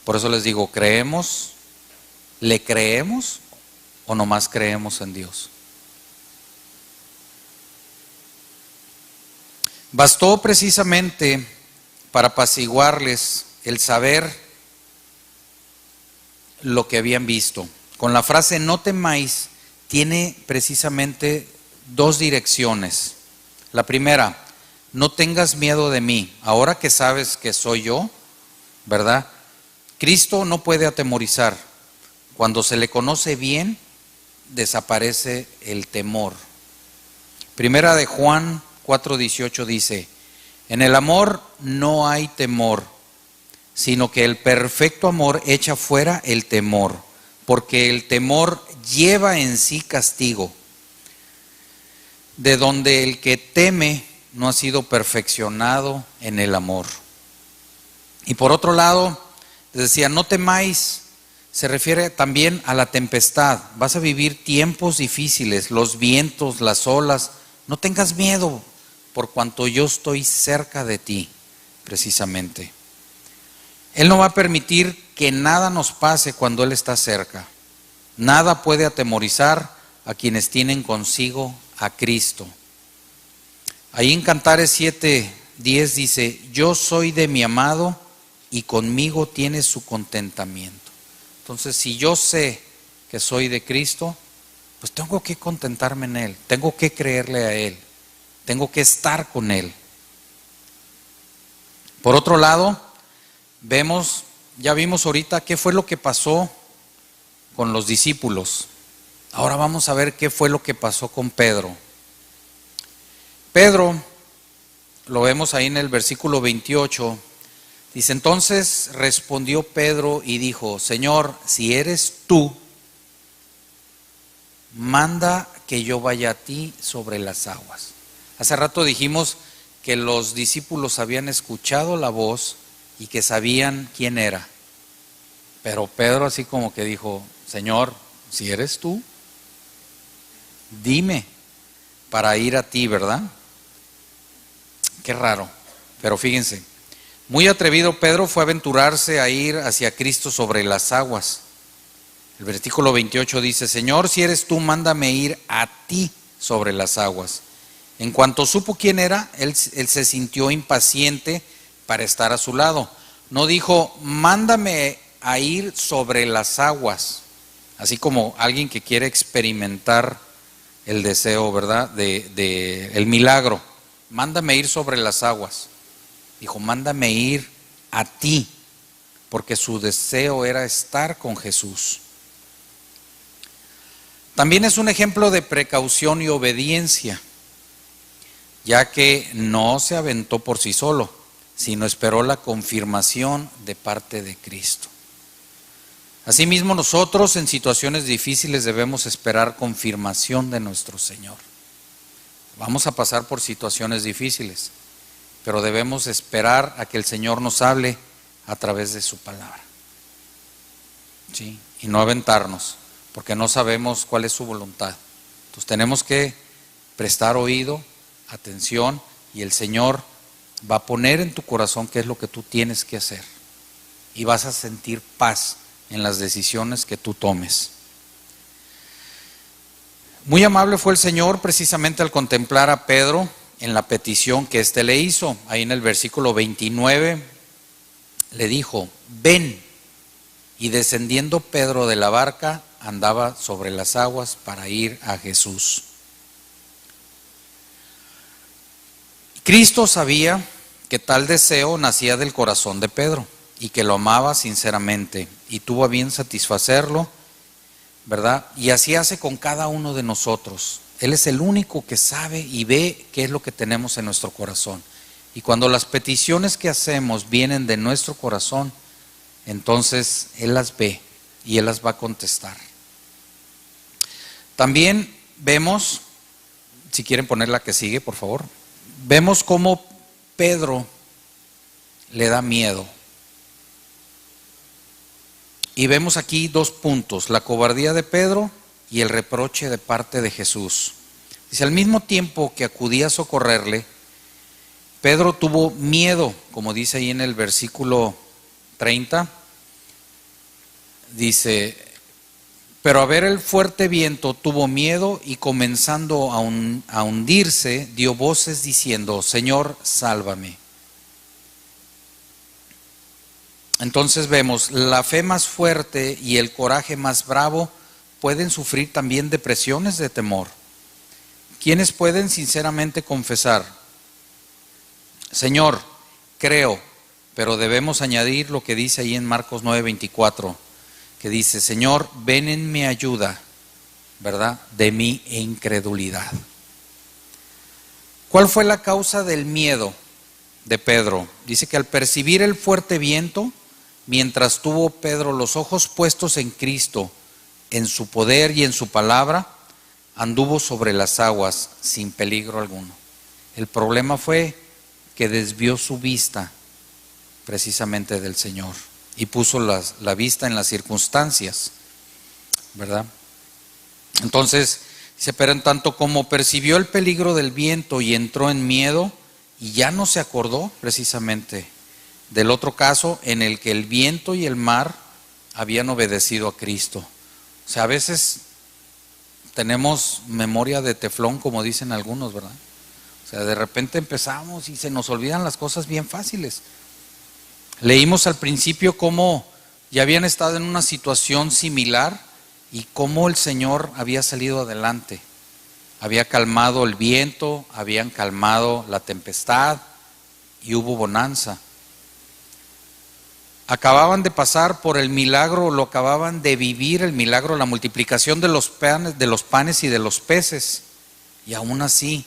Speaker 1: Por eso les digo, ¿le creemos o nomás creemos en Dios? Bastó precisamente para apaciguarles el saber lo que habían visto. Con la frase no temáis tiene precisamente dos direcciones. La primera, no tengas miedo de mí. Ahora que sabes que soy yo, ¿verdad? Cristo no puede atemorizar. Cuando se le conoce bien, desaparece el temor. Primera de Juan 4:18 dice, en el amor no hay temor, sino que el perfecto amor echa fuera el temor, porque el temor lleva en sí castigo, de donde el que teme no ha sido perfeccionado en el amor. Y por otro lado, decía, no temáis, se refiere también a la tempestad. Vas a vivir tiempos difíciles, los vientos, las olas. No tengas miedo, por cuanto yo estoy cerca de ti, precisamente. Él no va a permitir que nada nos pase cuando Él está cerca. Nada puede atemorizar a quienes tienen consigo a Cristo. Ahí en Cantares 7:10 dice, yo soy de mi amado y conmigo tiene su contentamiento. Entonces, si yo sé que soy de Cristo, pues tengo que contentarme en Él, tengo que creerle a Él, tengo que estar con Él. Por otro lado, ya vimos ahorita qué fue lo que pasó con los discípulos. Ahora vamos a ver qué fue lo que pasó con Pedro. Pedro, lo vemos ahí en el versículo 28, dice, entonces respondió Pedro y dijo, Señor, si eres tú, manda que yo vaya a ti sobre las aguas. Hace rato dijimos que los discípulos habían escuchado la voz y que sabían quién era. Pero Pedro así como que dijo, Señor, si eres tú, dime para ir a ti, ¿verdad? Qué raro, pero fíjense, muy atrevido Pedro fue a aventurarse a ir hacia Cristo sobre las aguas. El versículo 28 dice, Señor, si eres tú, mándame ir a ti sobre las aguas. En cuanto supo quién era, él se sintió impaciente para estar a su lado. No dijo, mándame a ir sobre las aguas, así como alguien que quiere experimentar el deseo, ¿verdad? De el milagro. Mándame ir sobre las aguas. Dijo, mándame ir a ti, porque su deseo era estar con Jesús. También es un ejemplo de precaución y obediencia, ya que no se aventó por sí solo, sino esperó la confirmación de parte de Cristo. Asimismo, nosotros en situaciones difíciles debemos esperar confirmación de nuestro Señor. Vamos a pasar por situaciones difíciles, pero debemos esperar a que el Señor nos hable a través de su palabra. ¿Sí? Y no aventarnos, porque no sabemos cuál es su voluntad. Entonces tenemos que prestar oído, atención, y el Señor va a poner en tu corazón qué es lo que tú tienes que hacer. Y vas a sentir paz en las decisiones que tú tomes. Muy amable fue el Señor precisamente al contemplar a Pedro en la petición que éste le hizo. Ahí en el versículo 29 le dijo, ven. Y descendiendo Pedro de la barca, andaba sobre las aguas para ir a Jesús. Cristo sabía que tal deseo nacía del corazón de Pedro y que lo amaba sinceramente y tuvo a bien satisfacerlo, ¿verdad? Y así hace con cada uno de nosotros. Él es el único que sabe y ve qué es lo que tenemos en nuestro corazón. Y cuando las peticiones que hacemos vienen de nuestro corazón, entonces Él las ve y Él las va a contestar. También vemos, si quieren poner la que sigue, por favor, vemos cómo Pedro le da miedo. Y vemos aquí dos puntos: la cobardía de Pedro y el reproche de parte de Jesús. Dice, al mismo tiempo que acudía a socorrerle, Pedro tuvo miedo, como dice ahí en el versículo 30. Dice, pero a ver el fuerte viento tuvo miedo y comenzando a hundirse, dio voces diciendo, Señor, sálvame. Entonces vemos, la fe más fuerte y el coraje más bravo pueden sufrir también depresiones de temor. ¿Quiénes pueden sinceramente confesar, Señor, creo? Pero debemos añadir lo que dice ahí en Marcos 9:24, que dice, Señor, ven en mi ayuda, ¿verdad?, de mi incredulidad. ¿Cuál fue la causa del miedo de Pedro? Dice que al percibir el fuerte viento, mientras tuvo Pedro los ojos puestos en Cristo, en su poder y en su palabra, anduvo sobre las aguas sin peligro alguno. El problema fue que desvió su vista precisamente del Señor y puso la vista en las circunstancias, ¿verdad? Entonces, dice, pero en tanto como percibió el peligro del viento y entró en miedo, y ya no se acordó precisamente del otro caso en el que el viento y el mar habían obedecido a Cristo. O sea, a veces tenemos memoria de teflón, como dicen algunos, ¿verdad? O sea, de repente empezamos y se nos olvidan las cosas bien fáciles. Leímos al principio cómo ya habían estado en una situación similar y cómo el Señor había salido adelante. Había calmado el viento, habían calmado la tempestad y hubo bonanza. Acababan de pasar por el milagro, lo acababan de vivir, el milagro, la multiplicación de los panes y de los peces, y aún así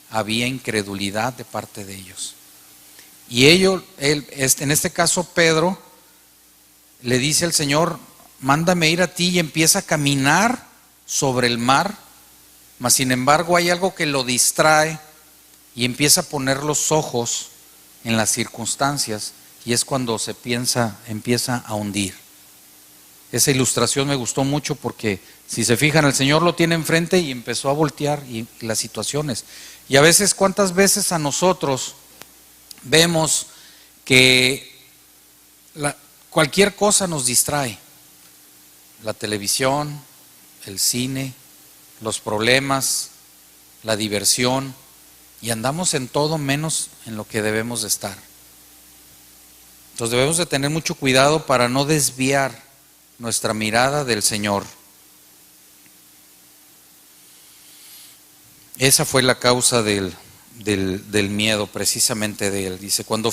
Speaker 1: había incredulidad de parte de ellos. Y en este caso Pedro le dice al Señor, mándame ir a ti, y empieza a caminar sobre el mar, mas sin embargo hay algo que lo distrae y empieza a poner los ojos en las circunstancias. Y es cuando empieza a hundir. Esa ilustración me gustó mucho porque si se fijan, el Señor lo tiene enfrente y empezó a voltear y las situaciones. Y a veces, ¿cuántas veces a nosotros vemos que cualquier cosa nos distrae? La televisión, el cine, los problemas, la diversión, y andamos en todo menos en lo que debemos de estar. Entonces debemos de tener mucho cuidado para no desviar nuestra mirada del Señor. Esa fue la causa del miedo, precisamente de él. Dice, cuando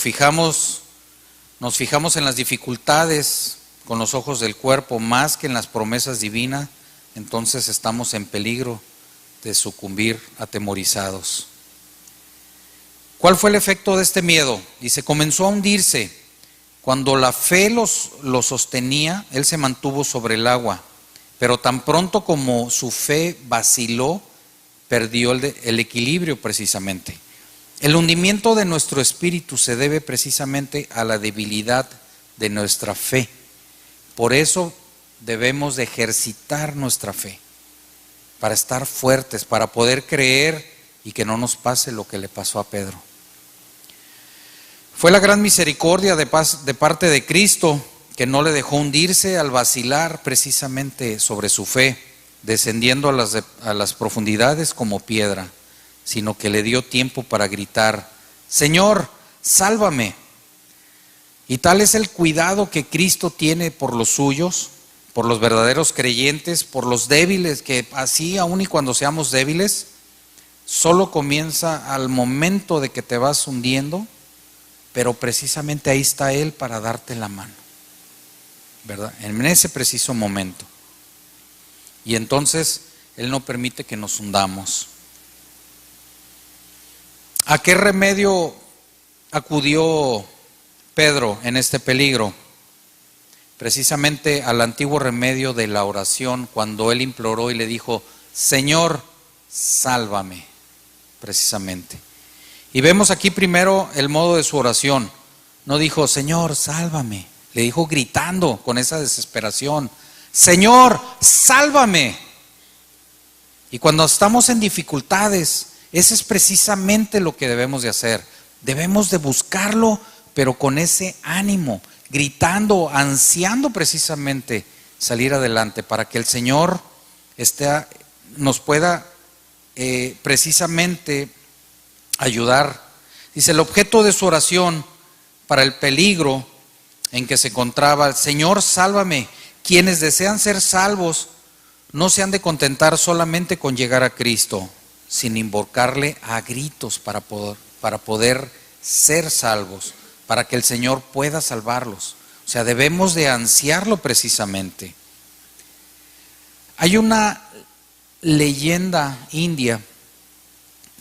Speaker 1: nos fijamos en las dificultades con los ojos del cuerpo más que en las promesas divinas, entonces estamos en peligro de sucumbir atemorizados. ¿Cuál fue el efecto de este miedo? Dice, comenzó a hundirse. Cuando la fe lo sostenía, él se mantuvo sobre el agua, pero tan pronto como su fe vaciló, perdió el equilibrio precisamente. El hundimiento de nuestro espíritu se debe precisamente a la debilidad de nuestra fe. Por eso debemos de ejercitar nuestra fe, para estar fuertes, para poder creer y que no nos pase lo que le pasó a Pedro. Fue la gran misericordia de parte de Cristo que no le dejó hundirse al vacilar precisamente sobre su fe, descendiendo a las profundidades como piedra, sino que le dio tiempo para gritar, Señor, sálvame. Y tal es el cuidado que Cristo tiene por los suyos, por los verdaderos creyentes, por los débiles, que así aun y cuando seamos débiles, solo comienza al momento de que te vas hundiendo, pero precisamente ahí está Él para darte la mano, ¿verdad? En ese preciso momento. Y entonces Él no permite que nos hundamos. ¿A qué remedio acudió Pedro en este peligro? Precisamente al antiguo remedio de la oración, cuando él imploró y le dijo: Señor, sálvame, precisamente. Y vemos aquí primero el modo de su oración. No dijo: Señor, sálvame. Le dijo gritando con esa desesperación: Señor, sálvame. Y cuando estamos en dificultades, ese es precisamente lo que debemos de hacer. Debemos de buscarlo, pero con ese ánimo, gritando, ansiando precisamente salir adelante, para que el Señor nos pueda precisamente ayudar. Dice, el objeto de su oración para el peligro en que se encontraba: Señor, sálvame. Quienes desean ser salvos no se han de contentar solamente con llegar a Cristo, sin invocarle a gritos para poder ser salvos, para que el Señor pueda salvarlos. O sea, debemos de ansiarlo precisamente. Hay una leyenda india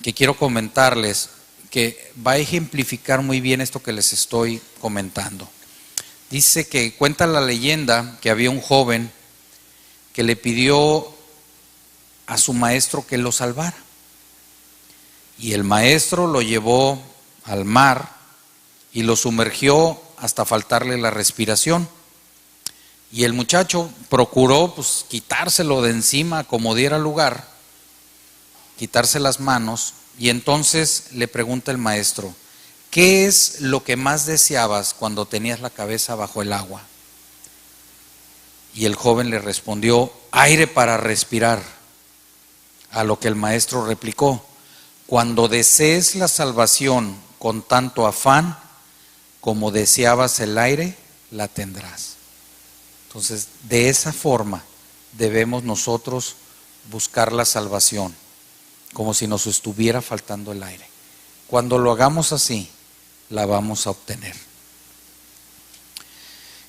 Speaker 1: que quiero comentarles, que va a ejemplificar muy bien esto que les estoy comentando. Dice que cuenta la leyenda que había un joven que le pidió a su maestro que lo salvara. Y el maestro lo llevó al mar y lo sumergió hasta faltarle la respiración. Y el muchacho procuró quitárselo de encima como diera lugar, quitarse las manos, y entonces le pregunta el maestro: ¿qué es lo que más deseabas cuando tenías la cabeza bajo el agua? Y el joven le respondió: aire para respirar. A lo que el maestro replicó: cuando desees la salvación con tanto afán como deseabas el aire, la tendrás. Entonces, de esa forma debemos nosotros buscar la salvación, como si nos estuviera faltando el aire. Cuando lo hagamos así, la vamos a obtener.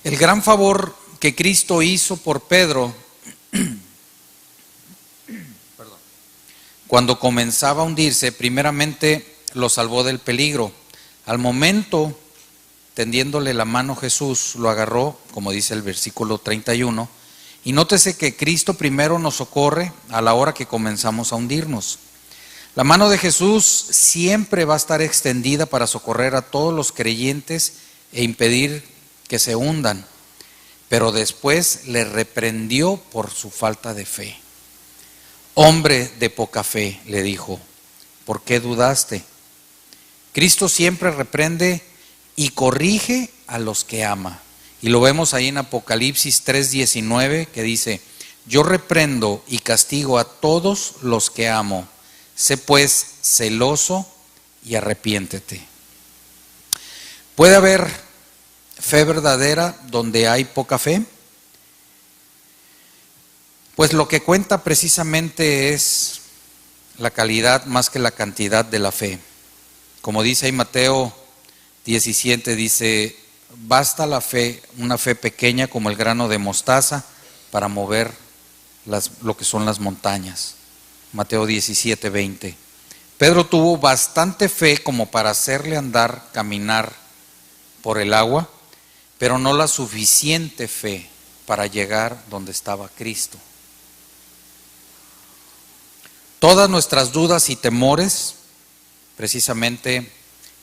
Speaker 1: El gran favor que Cristo hizo por Pedro cuando comenzaba a hundirse, primeramente lo salvó del peligro. Al momento, tendiéndole la mano Jesús, lo agarró, como dice el versículo 31, y nótese que Cristo primero nos socorre a la hora que comenzamos a hundirnos. La mano de Jesús siempre va a estar extendida para socorrer a todos los creyentes e impedir que se hundan, pero después le reprendió por su falta de fe. Hombre de poca fe, le dijo, ¿por qué dudaste? Cristo siempre reprende y corrige a los que ama. Y lo vemos ahí en Apocalipsis 3:19, que dice: yo reprendo y castigo a todos los que amo. Sé pues celoso y arrepiéntete. ¿Puede haber fe verdadera donde hay poca fe? Pues lo que cuenta precisamente es la calidad más que la cantidad de la fe. Como dice ahí Mateo 17, dice: basta la fe, una fe pequeña como el grano de mostaza, para mover lo que son las montañas. Mateo 17:20. Pedro tuvo bastante fe como para hacerle andar, caminar por el agua, pero no la suficiente fe para llegar donde estaba Cristo. Todas nuestras dudas y temores, precisamente,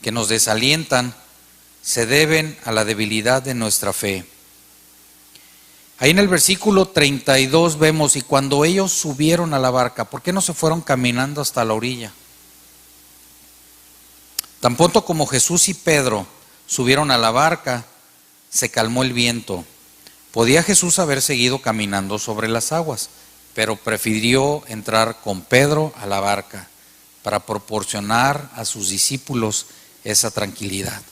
Speaker 1: que nos desalientan, se deben a la debilidad de nuestra fe. Ahí en el versículo 32 vemos: y cuando ellos subieron a la barca, ¿por qué no se fueron caminando hasta la orilla? Tan pronto como Jesús y Pedro subieron a la barca, se calmó el viento. Podía Jesús haber seguido caminando sobre las aguas, pero prefirió entrar con Pedro a la barca para proporcionar a sus discípulos esa tranquilidad.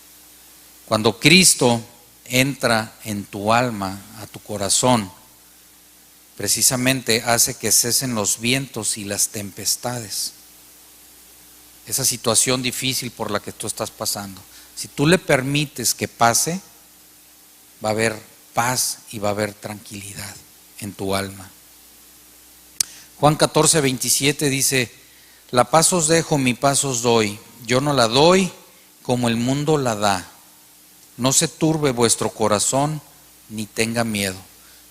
Speaker 1: Cuando Cristo entra en tu alma, a tu corazón, precisamente hace que cesen los vientos y las tempestades. Esa situación difícil por la que tú estás pasando, si tú le permites que pase, va a haber paz y va a haber tranquilidad en tu alma. Juan 14:27 dice: la paz os dejo, mi paz os doy. Yo no la doy como el mundo la da. No se turbe vuestro corazón, ni tenga miedo.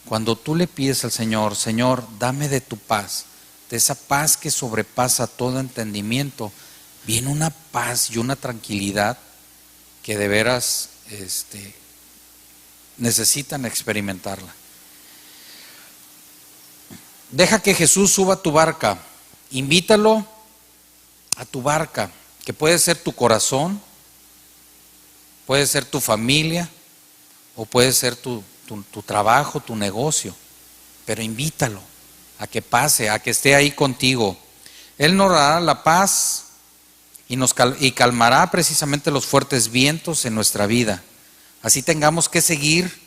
Speaker 1: Cuando tú le pides al Señor: Señor, dame de tu paz, de esa paz que sobrepasa todo entendimiento, viene una paz y una tranquilidad que de veras necesitan experimentarla. Deja que Jesús suba a tu barca, invítalo a tu barca, que puede ser tu corazón, puede ser tu familia, o puede ser tu trabajo, tu negocio, pero invítalo a que pase, a que esté ahí contigo. Él nos dará la paz y calmará precisamente los fuertes vientos en nuestra vida. Así tengamos que seguir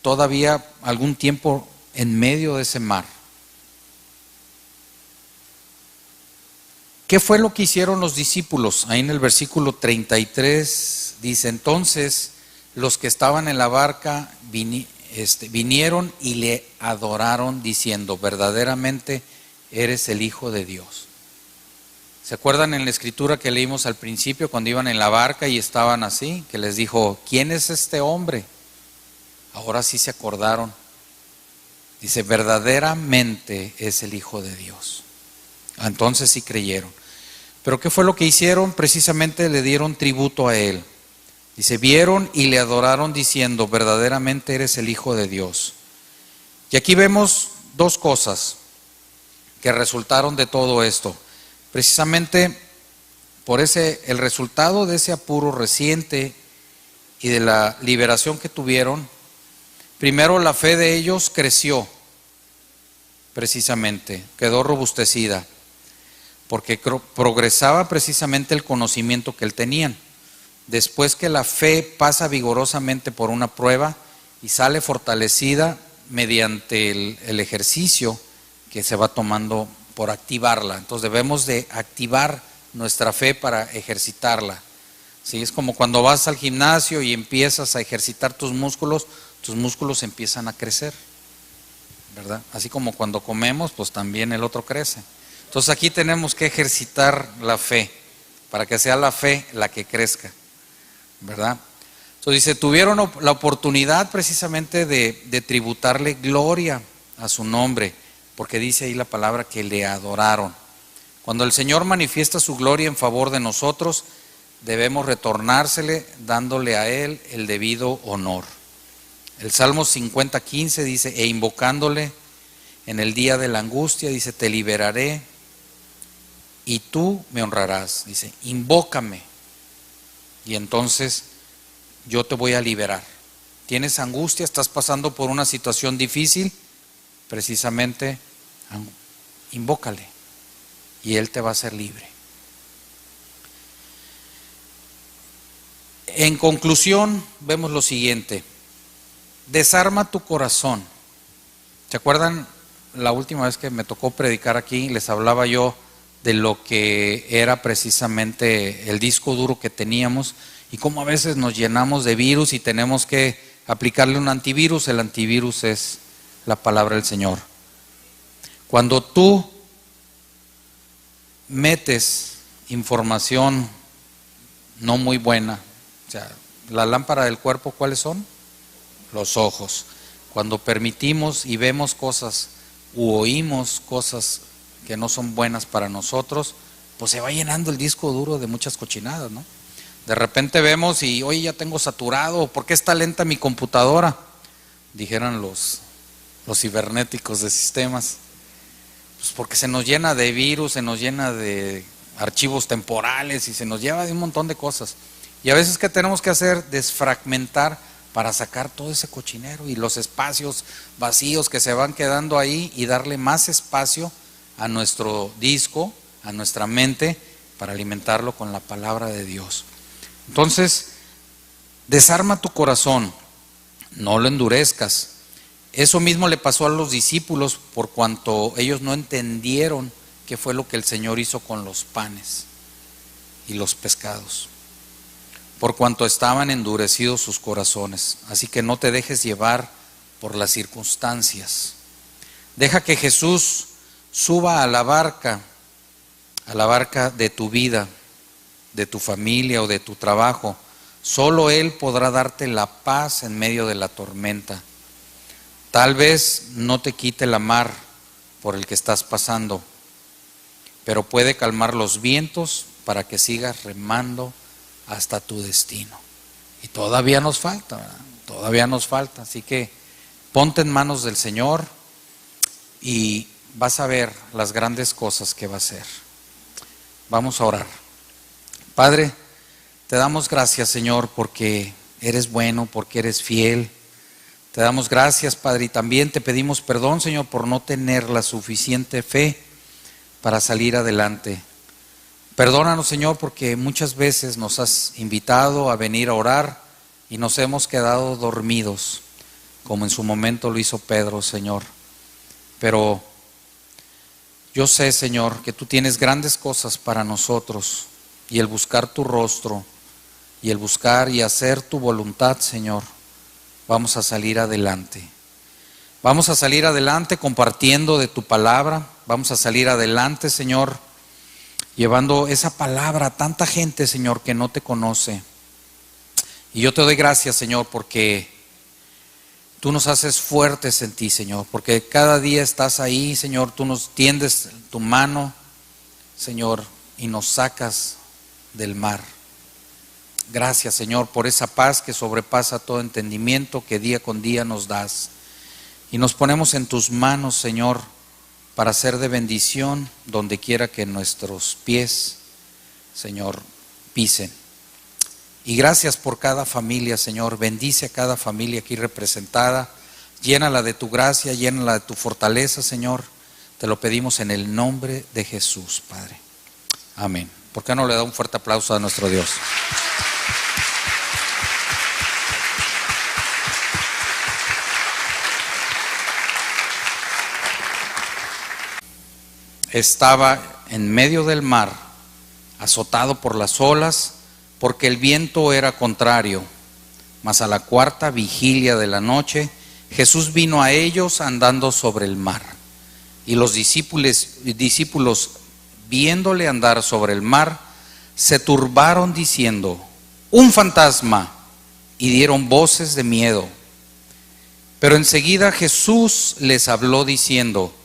Speaker 1: todavía algún tiempo en medio de ese mar. ¿Qué fue lo que hicieron los discípulos? Ahí en el versículo 33 dice: entonces los que estaban en la barca vinieron y le adoraron diciendo: verdaderamente eres el Hijo de Dios. ¿Se acuerdan en la escritura que leímos al principio cuando iban en la barca y estaban así? Que les dijo: ¿quién es este hombre? Ahora sí se acordaron. Dice: verdaderamente es el Hijo de Dios. Entonces sí creyeron. Pero ¿qué fue lo que hicieron? Precisamente le dieron tributo a Él. Dice: vieron y le adoraron diciendo: verdaderamente eres el Hijo de Dios. Y aquí vemos dos cosas que resultaron de todo esto. Precisamente por el resultado de ese apuro reciente y de la liberación que tuvieron, primero la fe de ellos creció, precisamente, quedó robustecida, porque progresaba precisamente el conocimiento que él tenían. Después que la fe pasa vigorosamente por una prueba y sale fortalecida mediante el ejercicio que se va tomando por activarla. Entonces debemos de activar nuestra fe para ejercitarla. ¿Sí? Es como cuando vas al gimnasio y empiezas a ejercitar tus músculos empiezan a crecer, ¿verdad? Así como cuando comemos, pues también el otro crece. Entonces aquí tenemos que ejercitar la fe, para que sea la fe la que crezca, ¿verdad? Entonces dice: tuvieron la oportunidad precisamente de tributarle gloria a su nombre, porque dice ahí la palabra que le adoraron. Cuando el Señor manifiesta su gloria en favor de nosotros, debemos retornársele dándole a Él el debido honor. El Salmo 50:15 dice: e invocándole en el día de la angustia, dice: te liberaré y tú me honrarás. Dice: invócame y entonces yo te voy a liberar. ¿Tienes angustia? ¿Estás pasando por una situación difícil? Precisamente invócale y Él te va a hacer libre. En conclusión, vemos lo siguiente: desarma tu corazón. ¿Se acuerdan la última vez que me tocó predicar aquí? Les hablaba yo de lo que era precisamente el disco duro que teníamos y cómo a veces nos llenamos de virus y tenemos que aplicarle un antivirus. El antivirus es la palabra del Señor. Cuando tú metes información no muy buena, o sea, la lámpara del cuerpo, ¿cuáles son? Los ojos. Cuando permitimos y vemos cosas u oímos cosas que no son buenas para nosotros, pues se va llenando el disco duro de muchas cochinadas, ¿no? De repente vemos y, oye, ya tengo saturado, ¿por qué está lenta mi computadora? Dijeran los cibernéticos de sistemas. Pues porque se nos llena de virus, se nos llena de archivos temporales y se nos lleva de un montón de cosas. Y a veces, ¿qué tenemos que hacer? Desfragmentar para sacar todo ese cochinero y los espacios vacíos que se van quedando ahí y darle más espacio a nuestro disco, a nuestra mente, para alimentarlo con la palabra de Dios. Entonces, desarma tu corazón, no lo endurezcas. Eso mismo le pasó a los discípulos por cuanto ellos no entendieron qué fue lo que el Señor hizo con los panes y los pescados, por cuanto estaban endurecidos sus corazones. Así que no te dejes llevar por las circunstancias. Deja que Jesús suba a la barca de tu vida, de tu familia o de tu trabajo. Solo Él podrá darte la paz en medio de la tormenta. Tal vez no te quite la mar por el que estás pasando, pero puede calmar los vientos para que sigas remando hasta tu destino. Y todavía nos falta, ¿verdad? Todavía nos falta. Así que ponte en manos del Señor y vas a ver las grandes cosas que va a hacer. Vamos a orar. Padre, te damos gracias, Señor, porque eres bueno, porque eres fiel. Te damos gracias, Padre, y también te pedimos perdón, Señor, por no tener la suficiente fe para salir adelante. Perdónanos, Señor, porque muchas veces nos has invitado a venir a orar y nos hemos quedado dormidos, como en su momento lo hizo Pedro, Señor. Pero yo sé, Señor, que tú tienes grandes cosas para nosotros, y el buscar tu rostro y el buscar y hacer tu voluntad, Señor, vamos a salir adelante. Vamos a salir adelante compartiendo de tu palabra. Vamos a salir adelante, Señor, llevando esa palabra a tanta gente, Señor, que no te conoce. Y yo te doy gracias, Señor, porque tú nos haces fuertes en ti, Señor, porque cada día estás ahí, Señor. Tú nos tiendes tu mano, Señor, y nos sacas del mar. Gracias, Señor, por esa paz que sobrepasa todo entendimiento que día con día nos das. Y nos ponemos en tus manos, Señor, para ser de bendición donde quiera que nuestros pies, Señor, pisen. Y gracias por cada familia, Señor. Bendice a cada familia aquí representada. Llénala de tu gracia, llénala de tu fortaleza, Señor. Te lo pedimos en el nombre de Jesús, Padre. Amén. ¿Por qué no le da un fuerte aplauso a nuestro Dios? Estaba en medio del mar, azotado por las olas, porque el viento era contrario. Mas a la cuarta vigilia de la noche, Jesús vino a ellos andando sobre el mar. Y los discípulos, viéndole andar sobre el mar, se turbaron diciendo: ¡un fantasma! Y dieron voces de miedo. Pero enseguida Jesús les habló diciendo: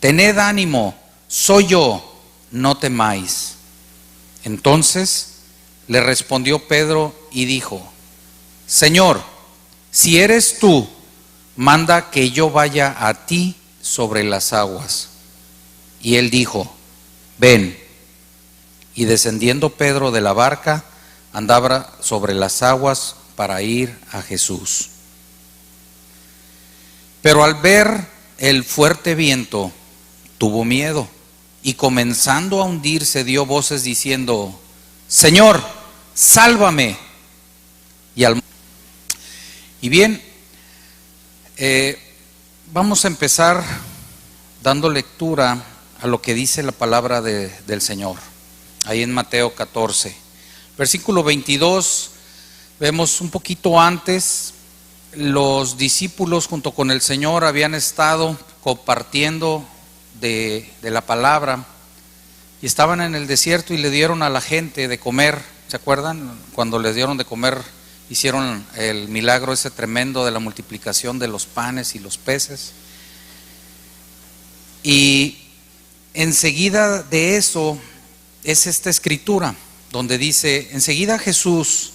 Speaker 1: tened ánimo, soy yo, no temáis. Entonces le respondió Pedro y dijo: Señor, si eres tú, manda que yo vaya a ti sobre las aguas. Y él dijo: ven. Y descendiendo Pedro de la barca, andaba sobre las aguas para ir a Jesús. Pero al ver el fuerte viento, tuvo miedo, y comenzando a hundirse dio voces diciendo: Señor, sálvame. Y bien, vamos a empezar dando lectura a lo que dice la palabra del Señor. Ahí en Mateo 14, versículo 22, vemos un poquito antes, los discípulos junto con el Señor habían estado compartiendo de la palabra y estaban en el desierto y le dieron a la gente de comer. ¿Se acuerdan? Cuando les dieron de comer, hicieron el milagro ese tremendo de la multiplicación de los panes y los peces. Y enseguida de eso es esta escritura donde dice: enseguida Jesús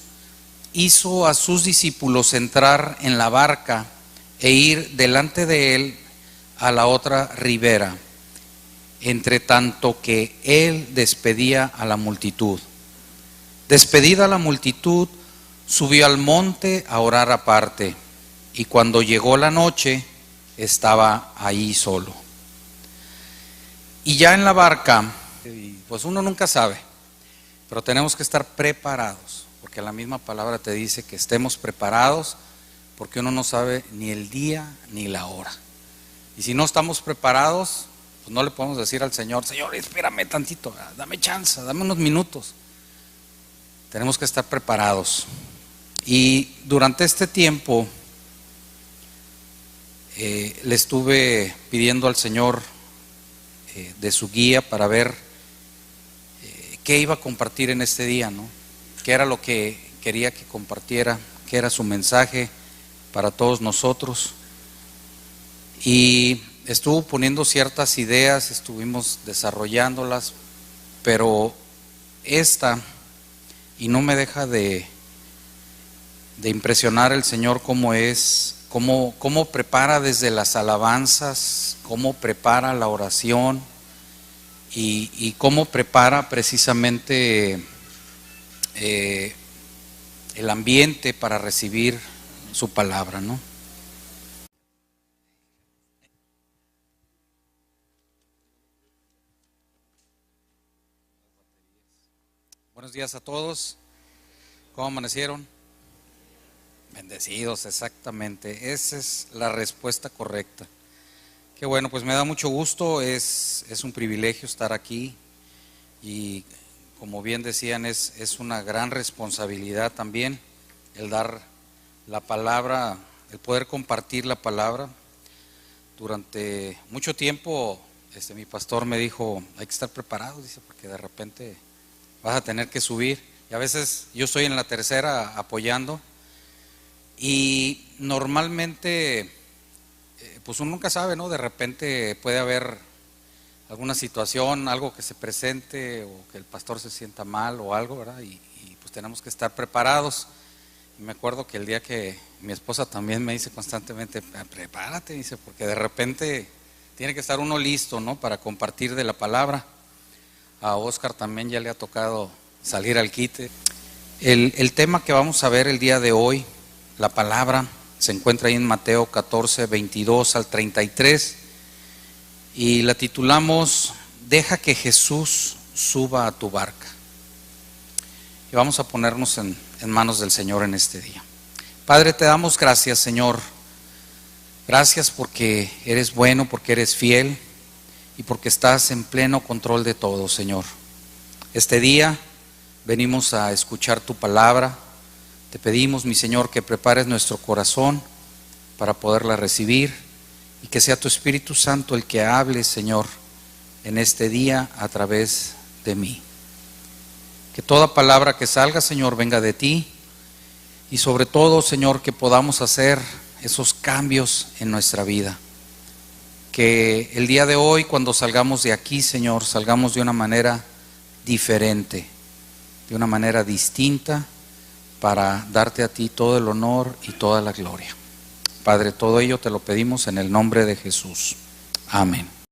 Speaker 1: hizo a sus discípulos entrar en la barca e ir delante de él a la otra ribera, entre tanto que él despedía a la multitud. Despedida la multitud, subió al monte a orar aparte, y cuando llegó la noche, estaba ahí solo. Y ya en la barca, pues uno nunca sabe, pero tenemos que estar preparados, porque la misma palabra te dice que estemos preparados, porque uno no sabe ni el día ni la hora. Y si no estamos preparados, pues no le podemos decir al Señor: Señor, espérame tantito, dame chance, dame unos minutos. Tenemos que estar preparados. Y durante este tiempo le estuve pidiendo al Señor de su guía para ver qué iba a compartir en este día, ¿no? Qué era lo que quería que compartiera, qué era su mensaje para todos nosotros. Y estuvo poniendo ciertas ideas, estuvimos desarrollándolas, pero esta, y no me deja de impresionar el Señor cómo es, cómo prepara desde las alabanzas, cómo prepara la oración y cómo prepara precisamente el ambiente para recibir su palabra, ¿no? Buenos días a todos. ¿Cómo amanecieron? Bendecidos, exactamente. Esa es la respuesta correcta. Qué bueno, pues me da mucho gusto, es un privilegio estar aquí y como bien decían, es una gran responsabilidad también el dar la palabra, el poder compartir la palabra. Durante mucho tiempo mi pastor me dijo, hay que estar preparado, dice, porque de repente vas a tener que subir. Y a veces yo estoy en la tercera apoyando y normalmente pues uno nunca sabe, ¿no? De repente puede haber alguna situación, algo que se presente o que el pastor se sienta mal o algo, ¿verdad? Y pues tenemos que estar preparados. Y me acuerdo que el día que mi esposa también me dice constantemente, prepárate, dice, porque de repente tiene que estar uno listo, ¿no? Para compartir de la palabra. A Oscar también ya le ha tocado salir al quite. El tema que vamos a ver el día de hoy, la palabra, se encuentra ahí en Mateo 14, 22 al 33 y la titulamos Deja que Jesús suba a tu barca. Y vamos a ponernos en manos del Señor en este día. Padre, te damos gracias, Señor. Gracias porque eres bueno, porque eres fiel y porque estás en pleno control de todo, Señor. Este día venimos a escuchar tu palabra. Te pedimos, mi Señor, que prepares nuestro corazón para poderla recibir y que sea tu Espíritu Santo el que hable, Señor, en este día a través de mí. Que toda palabra que salga, Señor, venga de ti y sobre todo, Señor, que podamos hacer esos cambios en nuestra vida. Que el día de hoy, cuando salgamos de aquí, Señor, salgamos de una manera diferente, de una manera distinta, para darte a ti todo el honor y toda la gloria. Padre, todo ello te lo pedimos en el nombre de Jesús. Amén.